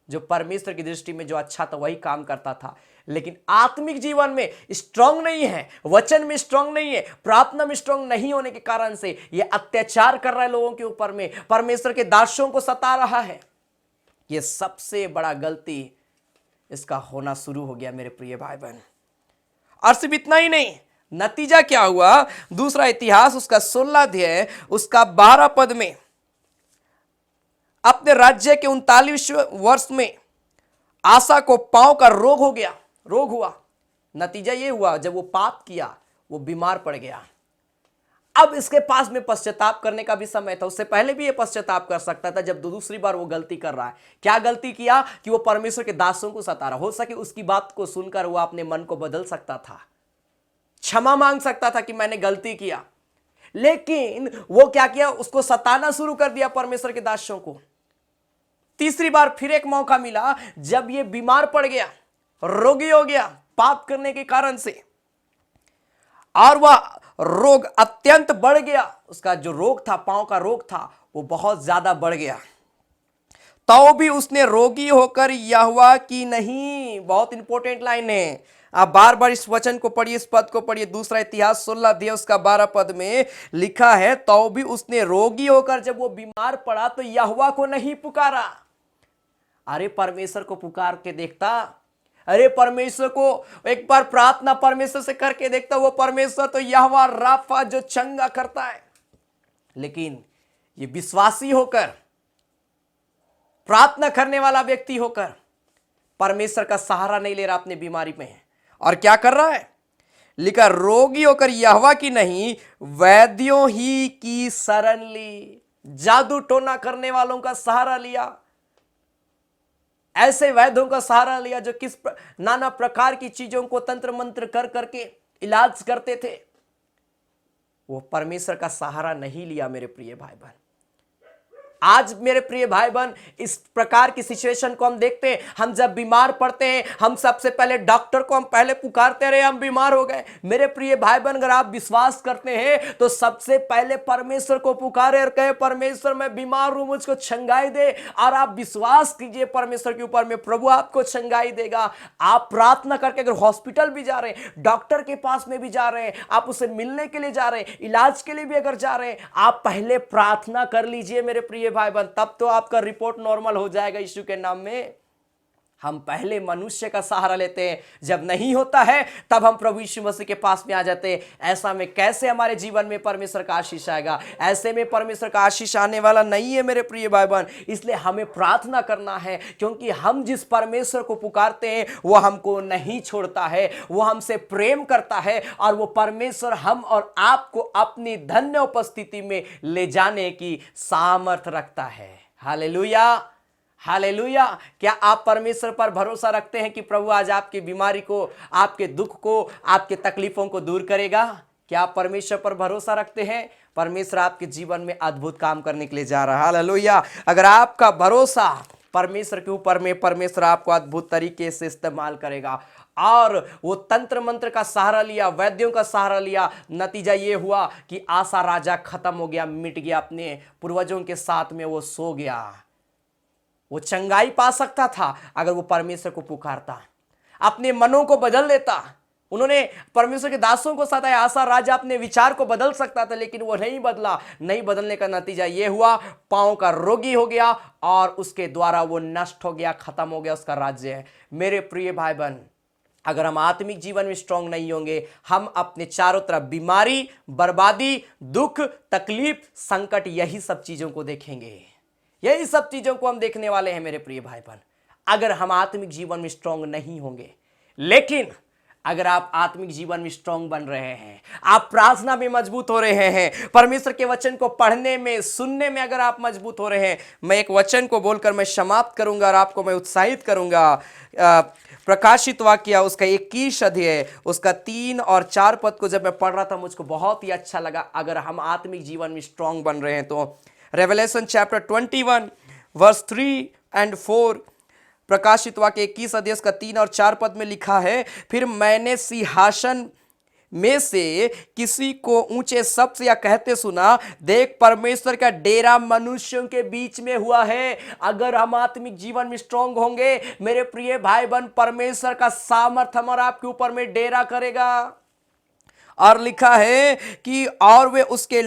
जो परमेश्वर की दृष्टि में जो अच्छा था वही काम करता था, लेकिन आत्मिक जीवन में स्ट्रांग नहीं है, वचन में स्ट्रांग नहीं है, प्रार्थना में स्ट्रांग नहीं होने के कारण से ये अत्याचार कर रहा है लोगों के ऊपर में, परमेश्वर के दासों को सता रहा है। ये सबसे बड़ा गलती इसका होना शुरू हो गया मेरे प्रिय भाई बहन। और सिर्फ इतना ही नहीं, नतीजा क्या हुआ, दूसरा इतिहास उसका 16 अध्याय उसका 12 पद में, अपने राज्य के 39वें वर्ष में आसा को पांव का रोग हुआ। नतीजा ये हुआ जब वो पाप किया वो बीमार पड़ गया। अब इसके पास में पश्चाताप करने का भी समय था, उससे पहले भी ये पश्चाताप कर सकता था जब दूसरी बार वो गलती कर रहा है। क्या गलती किया कि वो परमेश्वर के दासों को सता रहा। हो सके उसकी बात को सुनकर वो अपने मन को बदल सकता था, क्षमा मांग सकता था कि मैंने गलती किया, लेकिन वो क्या किया, उसको सताना शुरू कर दिया परमेश्वर के दासों को। तीसरी बार फिर एक मौका मिला जब ये बीमार पड़ गया, रोगी हो गया पाप करने के कारण से, और वह रोग अत्यंत बढ़ गया। उसका जो रोग था, पांव का रोग था, वो बहुत ज्यादा बढ़ गया। तो भी उसने रोगी होकर यहोवा की नहीं, बहुत इंपॉर्टेंट लाइन है, आप बार बार इस वचन को पढ़िए, इस पद को पढ़िए। दूसरा इतिहास 16 अध्याय उसका 12 पद में लिखा है, तो भी उसने रोगी होकर जब वो बीमार पड़ा तो यहोवा को नहीं पुकारा। अरे परमेश्वर को पुकार के देखता, अरे परमेश्वर को एक बार प्रार्थना परमेश्वर से करके देखता। वो परमेश्वर तो यहोवा राफा जो चंगा करता है, लेकिन ये विश्वासी होकर, प्रार्थना करने वाला व्यक्ति होकर परमेश्वर का सहारा नहीं ले रहा अपने बीमारी में, और क्या कर रहा है, लिखा रोगी होकर यहोवा की नहीं वैद्यों ही की शरण ली। जादू टोना करने वालों का सहारा लिया, ऐसे वैद्यों का सहारा लिया जो नाना प्रकार की चीजों को तंत्र मंत्र कर करके इलाज करते थे। वो परमेश्वर का सहारा नहीं लिया मेरे प्रिय भाई बहन। आज मेरे प्रिय भाई बहन इस प्रकार की सिचुएशन को हम देखते हैं। हम जब बीमार पड़ते हैं हम सबसे पहले डॉक्टर को हम पहले पुकारते रहे, हम बीमार हो गए। मेरे प्रिय भाई बहन अगर आप विश्वास करते हैं तो सबसे पहले परमेश्वर को पुकारे और कहे परमेश्वर मैं बीमार हूं, मुझको चंगाई दे। और आप विश्वास कीजिए परमेश्वर के ऊपर में, प्रभु आपको चंगाई देगा। आप प्रार्थना करके अगर हॉस्पिटल भी जा रहे हैं, डॉक्टर के पास में भी जा रहे हैं, आप उसे मिलने के लिए जा रहे हैं, इलाज के लिए भी अगर जा रहे हैं, आप पहले प्रार्थना कर लीजिए मेरे प्रिय भाई बहन, तब तो आपका रिपोर्ट नॉर्मल हो जाएगा यीशु के नाम में। हम पहले मनुष्य का सहारा लेते हैं, जब नहीं होता है तब हम प्रभु यीशु मसीह के पास में आ जाते हैं। ऐसा में कैसे हमारे जीवन में परमेश्वर का आशीष आएगा? ऐसे में परमेश्वर का आशीष आने वाला नहीं है मेरे प्रिय भाई बहन। इसलिए हमें प्रार्थना करना है, क्योंकि हम जिस परमेश्वर को पुकारते हैं वो हमको नहीं छोड़ता है, वो हमसे प्रेम करता है, और वो परमेश्वर हम और आपको अपनी धन्य उपस्थिति में ले जाने की सामर्थ्य रखता है। Hallelujah, hallelujah. क्या आप परमेश्वर पर भरोसा रखते हैं कि प्रभु आज आपकी बीमारी को, आपके दुख को, आपके तकलीफों को दूर करेगा? क्या आप परमेश्वर पर भरोसा रखते हैं? परमेश्वर आपके जीवन में अद्भुत काम करने के लिए जा रहा है। हालेलुया। अगर आपका भरोसा परमेश्वर के ऊपर में, परमेश्वर आपको अद्भुत तरीके से इस्तेमाल करेगा। और वो तंत्र मंत्र का सहारा लिया, वैद्यों का सहारा लिया, नतीजा ये हुआ कि आसा राजा खत्म हो गया, मिट गया, अपने पूर्वजों के साथ में वो सो गया। वो चंगाई पा सकता था अगर वो परमेश्वर को पुकारता, अपने मनों को बदल लेता। उन्होंने परमेश्वर के दासों को सताया, आसा राजा अपने विचार को बदल सकता था, लेकिन वो नहीं बदला। नहीं बदलने का नतीजा ये हुआ, पांव का रोगी हो गया और उसके द्वारा वो नष्ट हो गया, खत्म हो गया उसका राज्य। मेरे प्रिय भाई बहन, अगर हम आत्मिक जीवन में स्ट्रांग नहीं होंगे, हम अपने चारों तरफ बीमारी, बर्बादी, दुख, तकलीफ, संकट, यही सब चीजों को देखेंगे। यही सब चीजों को हम देखने वाले हैं मेरे प्रिय भाई बहन, अगर हम आत्मिक जीवन में स्ट्रांग नहीं होंगे। लेकिन अगर आप आत्मिक जीवन में स्ट्रांग बन रहे हैं, आप प्रार्थना में मजबूत हो रहे हैं, परमेश्वर के वचन को पढ़ने में, सुनने में अगर आप मजबूत हो रहे हैं, मैं एक वचन को बोलकर मैं समाप्त करूंगा और आपको मैं उत्साहित करूंगा। प्रकाशित वाक्य उसका 21 अध्याय उसका 3 और 4 पद को जब मैं पढ़ रहा था, मुझको बहुत ही अच्छा लगा। अगर हम आत्मिक जीवन में स्ट्रांग बन रहे हैं तो रेवलेशन चैप्टर 21 वर्स 3 and 4, प्रकाशित वाक्य 21 अध्याय का 3 और 4 पद में लिखा है, फिर मैंने सिंहासन में से किसी को ऊंचे शब्द से या कहते सुना, देख परमेश्वर का डेरा मनुष्यों के बीच में हुआ है। अगर हम आत्मिक जीवन में स्ट्रांग होंगे मेरे प्रिय भाई बहन, परमेश्वर का सामर्थ हमारा आपके ऊपर में डेरा करेगा। और लिखा है कि और वे उसके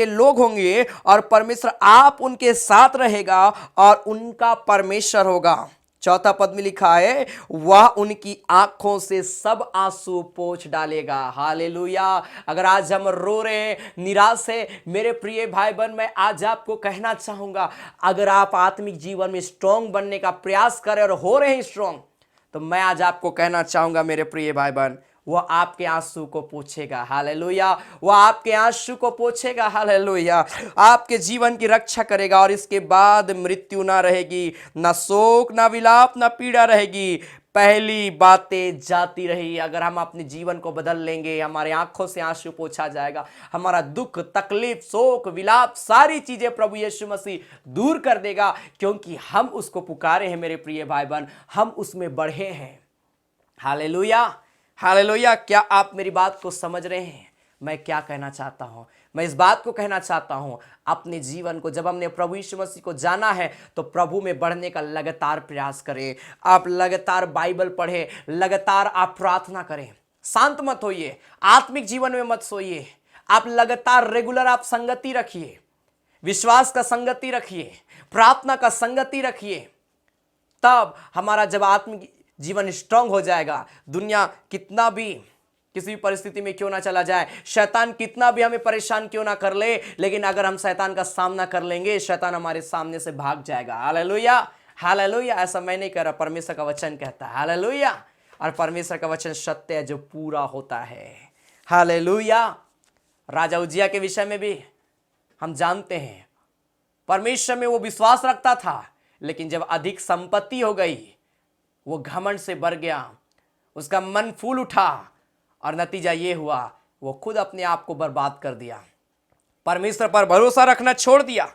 लोग होंगे और परमेश्वर आप उनके साथ रहेगा और उनका परमेश्वर होगा। 4 पद में लिखा है, वह उनकी आंखों से सब आंसू पोंछ डालेगा। हालेलुया। अगर आज हम रो रहे हैं, निराश है, मेरे प्रिय भाई बहन, मैं आज आपको कहना चाहूंगा, अगर आप आत्मिक जीवन में स्ट्रांग बनने का प्रयास करें और हो रहे हैं स्ट्रांग, तो मैं आज आपको कहना चाहूंगा मेरे प्रिय भाई बहन, वो आपके आंसू को पोंछेगा। हालेलुया। वो आपके आंसू को पोंछेगा। हालेलुया। आपके जीवन की रक्षा करेगा और इसके बाद मृत्यु ना रहेगी, ना शोक, ना विलाप, ना पीड़ा रहेगी, पहली बातें जाती रही। अगर हम अपने जीवन को बदल लेंगे, हमारे आंखों से आंसू पोंछा जाएगा, हमारा दुख, तकलीफ, शोक, विलाप, सारी चीजें प्रभु यीशु मसीह दूर कर देगा, क्योंकि हम उसको पुकारे हैं मेरे प्रिय भाई बहन, हम उसमें बढ़े हैं। Hallelujah, hallelujah. क्या आप मेरी बात को समझ रहे हैं? मैं क्या कहना चाहता हूं? मैं इस बात को कहना चाहता हूं, अपने जीवन को, जब हमने प्रभु यीशु मसीह को जाना है तो प्रभु में बढ़ने का लगातार प्रयास करें। आप लगातार बाइबल पढ़ें, लगातार आप प्रार्थना करें, शांत मत होइए, आत्मिक जीवन में मत सोइए। आप लगातार रेगुलर आप संगति रखिए, विश्वास का संगति रखिए, प्रार्थना का संगति रखिए। तब हमारा जब आत्मिक जीवन स्ट्रांग हो जाएगा, दुनिया कितना भी, किसी भी परिस्थिति में क्यों ना चला जाए, शैतान कितना भी हमें परेशान क्यों ना कर ले, लेकिन अगर हम शैतान का सामना कर लेंगे, शैतान हमारे सामने से भाग जाएगा। Hallelujah, hallelujah. ऐसा मैं नहीं कह रहा, परमेश्वर का वचन कहता है। हालेलुया। और परमेश्वर का वचन सत्य है जो पूरा होता है। हालेलुया। राजा उज्जिया के विषय में भी हम जानते हैं, परमेश्वर में वो विश्वास रखता था, लेकिन जब अधिक संपत्ति हो गई, वो घमंड से भर गया, उसका मन फूल उठा और नतीजा ये हुआ, वो खुद अपने आप को बर्बाद कर दिया। परमेश्वर पर भरोसा रखना छोड़ दिया।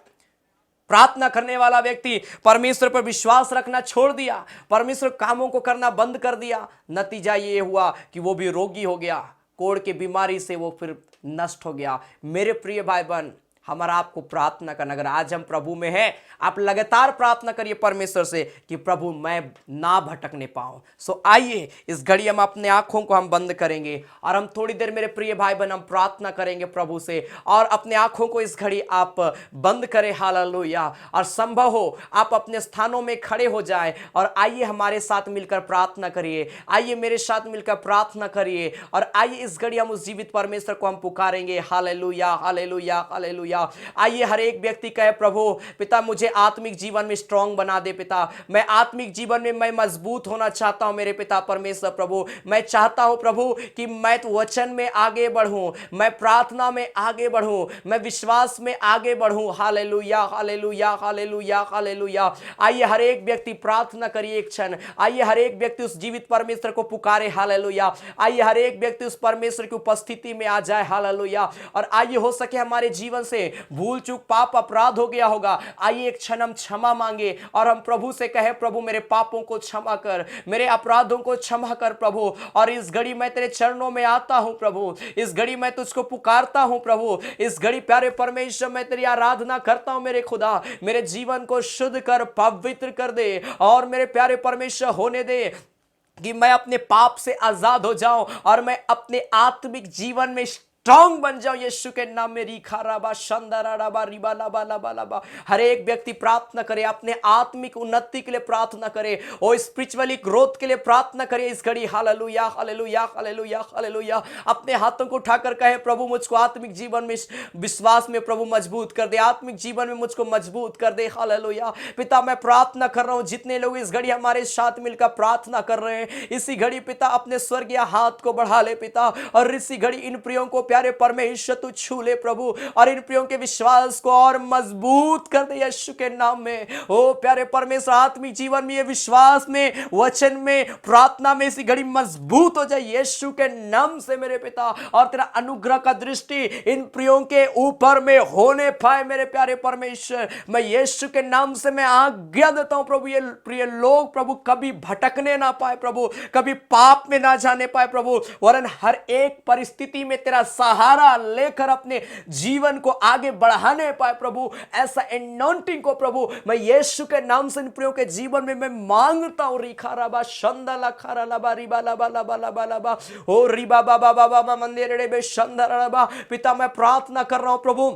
प्रार्थना करने वाला व्यक्ति परमेश्वर पर विश्वास रखना छोड़ दिया, परमेश्वर कामों को करना बंद कर दिया। नतीजा ये हुआ कि वो भी रोगी हो गया, कोढ़ की बीमारी से वो फिर नष्ट हो गया। मेरे प्रिय भाई बहन, हमारा आपको प्रार्थना करना। अगर आज हम प्रभु में हैं, आप लगातार प्रार्थना करिए परमेश्वर से कि प्रभु मैं ना भटकने पाऊं। सो आइए इस घड़ी हम अपने आंखों को हम बंद करेंगे और हम थोड़ी देर मेरे प्रिय भाई बहन हम प्रार्थना करेंगे प्रभु से। और अपने आंखों को इस घड़ी आप बंद करें, हालेलुया। और संभव हो आप अपने स्थानों में खड़े हो जाएं और आइए हमारे साथ मिलकर प्रार्थना करिए। आइए मेरे साथ मिलकर प्रार्थना करिए और आइए इस घड़ी हम उस जीवित परमेश्वर को हम पुकारेंगे। Hallelujah, hallelujah, hallelujah. आइए हर एक व्यक्ति कहे, प्रभु पिता मुझे आत्मिक जीवन में स्ट्रांग बना दे पिता। मैं आत्मिक जीवन में मैं मजबूत होना चाहता हूं मेरे पिता परमेश्वर। प्रभु मैं चाहता हूं प्रभु कि मैं तो वचन में आगे बढ़ूं, मैं प्रार्थना में आगे बढ़ूं, मैं विश्वास में आगे बढ़ूं। Hallelujah, hallelujah, hallelujah, hallelujah. आइए हर एक व्यक्ति प्रार्थना करिए एक क्षण। आइए हर एक व्यक्ति उस जीवित परमेश्वर को पुकारे। हालेलुया। आइए हर एक व्यक्ति उस परमेश्वर की उपस्थिति में आ जाए। हालेलुया। और आइए हो सके हमारे जीवन से भूल चूक पाप अपराध हो गया होगा, आइए एक क्षण हम क्षमा मांगे और हम प्रभु से कहे, प्रभु मेरे पापों को क्षमा कर, मेरे अपराधों को क्षमा कर प्रभु। और इस घड़ी मैं तेरे चरणों में आता हूं प्रभु, इस घड़ी मैं तुझको पुकारता हूं प्रभु। इस घड़ी प्यारे परमेश्वर मैं तेरी आराधना करता हूं मेरे खुदा। मेरे जीवन को शुद्ध कर, पवित्र कर दे और मेरे प्यारे परमेश्वर होने दे कि मैं अपने पाप से आजाद हो जाऊं और मैं अपने आत्मिक जीवन में स्ट्रांग बन जाओ यीशु के नाम में। रिखा राबा शंदरा राबा रिबा लाबा लाबा लाबा। हर एक व्यक्ति प्रार्थना करे, अपने आत्मिक उन्नति के लिए प्रार्थना करे और स्पिरिचुअली ग्रोथ के लिए प्रार्थना करे इस घड़ी। Hallelujah, hallelujah, hallelujah, hallelujah. अपने हाथों को उठाकर कहे, प्रभु मुझको आत्मिक जीवन में विश्वास में प्रभु मजबूत कर दे, आत्मिक जीवन में मुझको मजबूत कर दे। हालेलुया। पिता मैं प्रार्थना कर रहा हूं, जितने लोग इस घड़ी हमारे साथ मिलकर प्रार्थना कर रहे हैं, इसी घड़ी पिता अपने स्वर्गीय हाथ को बढ़ा ले पिता, और इसी घड़ी इन प्रियों को प्यारे परमेश्वर तू छू ले प्रभु, और इन प्रियों के विश्वास को और मजबूत कर दे यीशु के नाम में। ओ प्यारे परमेश्वर, आत्मिक जीवन में, ये विश्वास में, वचन में, प्रार्थना में इसी घड़ी मजबूत हो जाए यीशु के नाम से मेरे पिता। और तेरा अनुग्रह का दृष्टि इन प्रियों के ऊपर में होने पाए मेरे प्यारे परमेश्वर। मैं यीशु के नाम से मैं आज्ञा देता हूं प्रभु, ये प्रिय लोग प्रभु कभी भटकने ना पाए प्रभु, कभी पाप में ना जाने पाए प्रभु, वरन हर एक परिस्थिति में तेरा सहारा लेकर अपने जीवन को आगे बढ़ाने पाए प्रभु। ऐसा एनॉइंटिंग को प्रभु मैं यीशु के नाम से इन प्रियों के जीवन में मैं मांगता हूं। रिखा राबा शंदला खरा लबा रिबा लबा लबा लबा लबा ओ रिबा बाबा बाबा मंदिर रे बे शंदरा लबा। पिता मैं प्रार्थना कर रहा हूं प्रभु,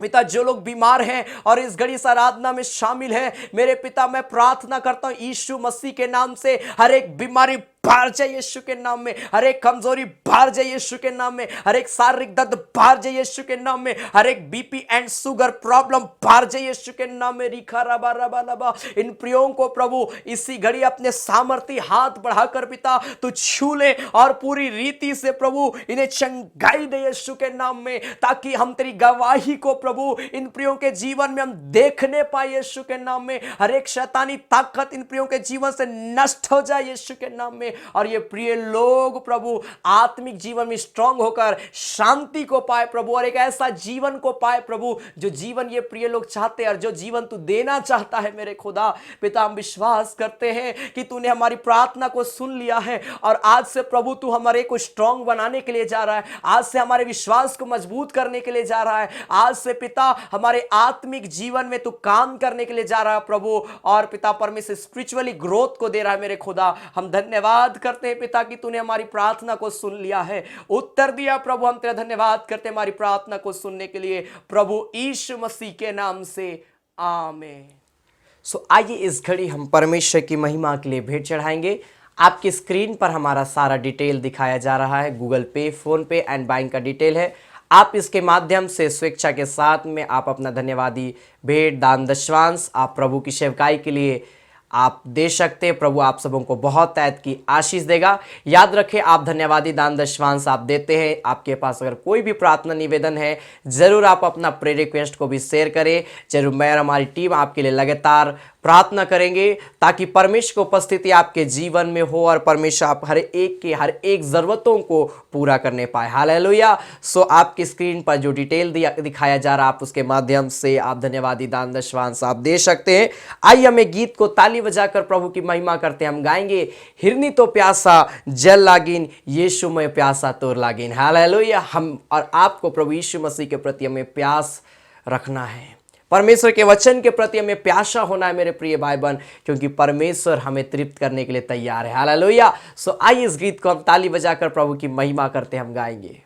पिता जो लोग बीमार हैं और इस घड़ी इस आराधना में शामिल हैं, मेरे पिता मैं प्रार्थना करता हूं यीशु मसीह के नाम से, हर एक बीमारी बाहर जाए यीशु के नाम में, हर एक कमजोरी बाहर जाए यीशु के नाम में, हर एक शारीरिक दर्द बाहर जाए यीशु के नाम में, हर एक बीपी एंड शुगर प्रॉब्लम बाहर जाए यीशु के नाम में। रिखा रबा रबा लबा। इन प्रियों को प्रभु इसी घड़ी अपने सामर्थी हाथ बढ़ाकर पिता तू छू ले और पूरी रीति से प्रभु इन्हें चंगाई दे यीशु के नाम में, ताकि हम तेरी गवाही को प्रभु इन प्रियों के जीवन में हम देखने पाए यीशु के नाम में। हर एक शैतानी ताकत इन प्रियों के जीवन से नष्ट हो जाए यीशु के नाम में, और ये प्रिय लोग प्रभु आत्मिक जीवन में स्ट्रांग होकर शांति को पाए प्रभु, और एक ऐसा जीवन को पाए प्रभु जो जीवन ये प्रिय लोग चाहते हैं और जो जीवन तू देना चाहता है मेरे खुदा। पिता हम विश्वास करते हैं कि तूने हमारी प्रार्थना को सुन लिया है, और आज से प्रभु तू हमारे को स्ट्रांग बनाने के लिए जा रहा है, आज से हमारे विश्वास को मजबूत करने के लिए जा रहा है, आज से पिता हमारे आत्मिक जीवन में तू काम करने के लिए जा रहा है प्रभु, और पिता परमेश्वर स्पिरिचुअली ग्रोथ को दे रहा है मेरे खुदा। हम धन्यवाद करते हैं पिता कि तूने हमारी प्रार्थना को सुन लिया है, उत्तर दिया प्रभु। हम तेरा धन्यवाद करते हैं हमारी प्रार्थना को सुनने के लिए प्रभु यीशु मसीह के नाम से, आमीन। सो आइए इस घड़ी हम परमेश्वर की महिमा के लिए भेंट चढ़ाएंगे। आपकी स्क्रीन पर हमारा सारा डिटेल दिखाया जा रहा है, गूगल पे, फोन पे एंड बैंक का डिटेल है। आप इसके माध्यम से स्वेच्छा के साथ में आप अपना धन्यवादी भेंट, दान, दशवांश आप प्रभु की सेवकाई के लिए आप दे सकते हैं। प्रभु आप सबों को बहुत तैत की आशीष देगा। याद रखें, आप धन्यवादी दान दशवांश आप देते हैं, आपके पास अगर कोई भी प्रार्थना निवेदन है, ज़रूर आप अपना प्रेयर रिक्वेस्ट को भी शेयर करें। जरूर मैं और हमारी टीम आपके लिए लगातार प्रार्थना करेंगे, ताकि परमेश्वर की उपस्थिति आपके जीवन में हो और परमेश्वर आप हर एक की हर एक ज़रूरतों को पूरा करने पाए। हालेलुया। सो आपकी स्क्रीन पर जो डिटेल दिखाया जा रहा है, आप उसके माध्यम से आप धन्यवादी दान दशवांश आप दे सकते हैं। आइए हमें गीत को ताली बजाकर प्रभु की महिमा करते हैं। हम गाएंगे, हिरनी तो प्यासा जल लागिन, यीशु में प्यासा तोर लागिन। हालेलुया। हम और आपको प्रभु यीशु मसीह के प्रति हमें प्यास रखना है। परमेश्वर के वचन के प्रति हमें प्यासा होना है मेरे प्रिय भाई बहन, क्योंकि परमेश्वर हमें तृप्त करने के लिए तैयार है। हालेलुया। सो आइए इस गीत को हम ताली बजाकर प्रभु की महिमा करते हम गाएंगे।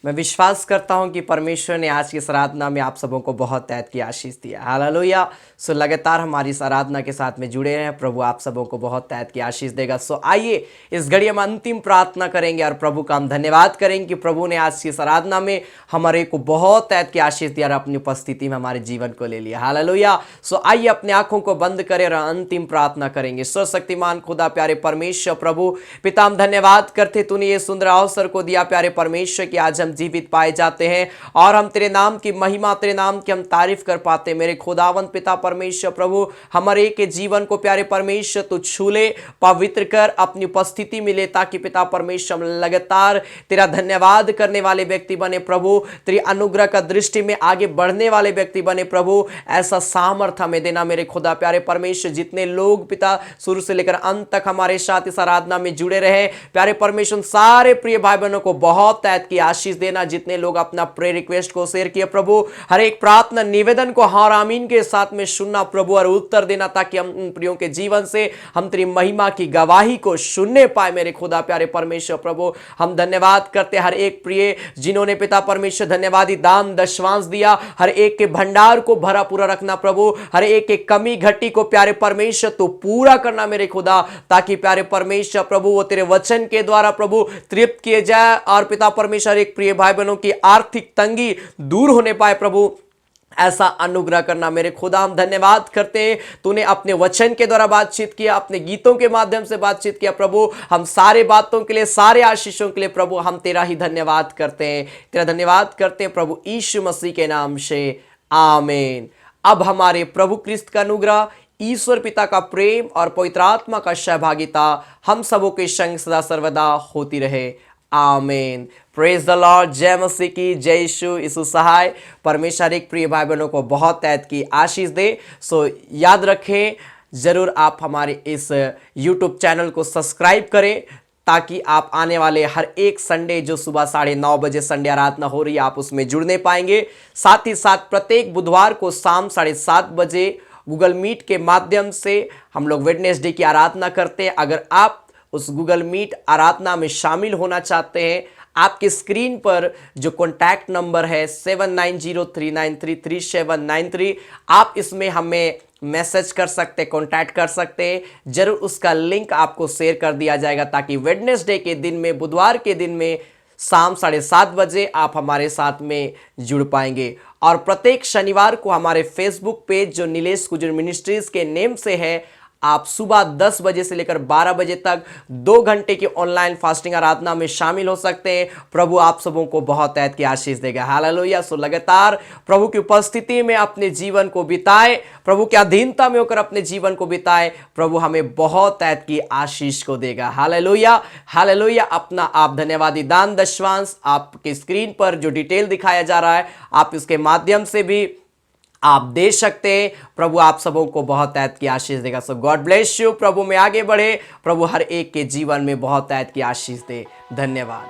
मैं विश्वास करता हूं कि परमेश्वर ने आज की इस आराधना में आप सबों को बहुत तहत की आशीष दिया। हालेलुया। सो लगातार हमारी इस आराधना के साथ में जुड़े रहें, प्रभु आप सबों को बहुत तहत की आशीष देगा। सो आइए इस घड़ी हम अंतिम प्रार्थना करेंगे और प्रभु का हम धन्यवाद करेंगे कि प्रभु ने आज की इस आराधना में हमारे को बहुत तहत की आशीष दिया और अपनी उपस्थिति में हमारे जीवन को ले लिया। हालेलुया। सो आइए अपने आंखों को बंद करें और अंतिम प्रार्थना करेंगे। सर्वशक्तिमान खुदा प्यारे परमेश्वर प्रभु पिता, हम धन्यवाद करते तूने ये सुंदर अवसर को दिया प्यारे परमेश्वर की आज हम जीवित पाए जाते हैं और हम तेरे नाम की महिमा, तेरे नाम की हम तारीफ कर पाते। मेरे खुदावंत पिता परमेश्वर प्रभु, हमारे के जीवन को प्यारे परमेश्वर तू छू ले, पवित्र कर, अपनी उपस्थिति मिले, ताकि पिता परमेश्वर हम लगातार तेरा धन्यवाद करने वाले व्यक्ति बने प्रभु, तेरी अनुग्रह का दृष्टि में आगे बढ़ने वाले व्यक्ति बने प्रभु। ऐसा सामर्थ्य हमें देना मेरे खुदा प्यारे परमेश्वर। जितने लोग पिता शुरू से लेकर अंत तक हमारे साथ इस आराधना में जुड़े रहे प्यारे परमेश्वर, सारे प्रिय भाई बहनों को बहुत तहत की आशीष देना। जितने लोग अपना प्रे रिक्वेस्ट को शेयर किए प्रभु, हर एक प्रार्थना निवेदन को हार आमीन के साथ में सुनना प्रभु और उत्तर देना, ताकि हम उन प्रियों के जीवन से हम तेरी महिमा की गवाही को सुनने पाए। मेरे खुदा प्यारे परमेश्वर प्रभु, हम धन्यवाद करते हर एक प्रिय जिन्होंने पिता परमेश्वर धन्यवादी दान दशवांश दिया, हर एक के भंडार को भरा पूरा रखना प्रभु, हर एक के कमी घटी को प्यारे परमेश्वर तो पूरा करना मेरे खुदा, ताकि प्यारे परमेश्वर प्रभु वो तेरे वचन के द्वारा प्रभु तृप्त किए जाए और पिता परमेश्वर एक प्रिय भाई बहनों की आर्थिक तंगी दूर होने पाए प्रभु। ऐसा अनुग्रह करना मेरे खुदा। हम धन्यवाद करते हैं तूने अपने वचन के द्वारा बातचीत किया, अपने गीतों के माध्यम से बातचीत किया प्रभु। हम सारे बातों के लिए, सारे आशीषों के लिए प्रभु हम तेरा ही धन्यवाद करते हैं, तेरा धन्यवाद करते हैं प्रभु यीशु मसीह के नाम से, आमीन। अब हमारे प्रभु क्रिस्त का अनुग्रह, ईश्वर पिता का प्रेम और पवित्र आत्मा का सहभागिता हम सबों के संग सदा सर्वदा होती रहे, आमीन। Praise the Lord. जय मसीह की, जय यीशु सहाय। परमेश्वर एक प्रिय भाई बहनों को बहुत तहत की आशीष दे। सो याद रखें, जरूर आप हमारे इस YouTube चैनल को सब्सक्राइब करें, ताकि आप आने वाले हर एक संडे जो सुबह 9:30 बजे संडे आराधना हो रही है आप उसमें जुड़ने पाएंगे। साथ ही साथ प्रत्येक बुधवार को शाम 7:30 बजे गूगल मीट के माध्यम से हम लोग वेडनेसडे की आराधना करते हैं। अगर आप उस गूगल मीट आराधना में शामिल होना चाहते हैं, आपकी स्क्रीन पर जो कॉन्टैक्ट नंबर है 7903933793, आप इसमें हमें मैसेज कर सकते, कांटेक्ट कर सकते हैं। जरूर उसका लिंक आपको शेयर कर दिया जाएगा, ताकि वेडनेसडे के दिन में, बुधवार के दिन में शाम 7:30 बजे आप हमारे साथ में जुड़ पाएंगे। और प्रत्येक शनिवार को हमारे फेसबुक पेज जो नीलेश कुजूर मिनिस्ट्रीज के नेम से है, आप सुबह 10 बजे से लेकर 12 बजे तक 2 घंटे की ऑनलाइन फास्टिंग आराधना में शामिल हो सकते हैं। प्रभु आप सबों को बहुत तहत की आशीष देगा। हालेलुया। सो लगातार प्रभु की उपस्थिति में अपने जीवन को बिताए, प्रभु की अधीनता में होकर अपने जीवन को बिताए, प्रभु हमें बहुत तहत की आशीष को देगा। Hallelujah, hallelujah. अपना आप धन्यवादी दान दशवांश आपकी स्क्रीन पर जो डिटेल दिखाया जा रहा है, आप इसके माध्यम से भी आप दे सकते हैं। प्रभु आप सबों को बहुत तहत की आशीष देगा। सो गॉड ब्लेस यू। प्रभु में आगे बढ़े, प्रभु हर एक के जीवन में बहुत तहत की आशीष दे। धन्यवाद।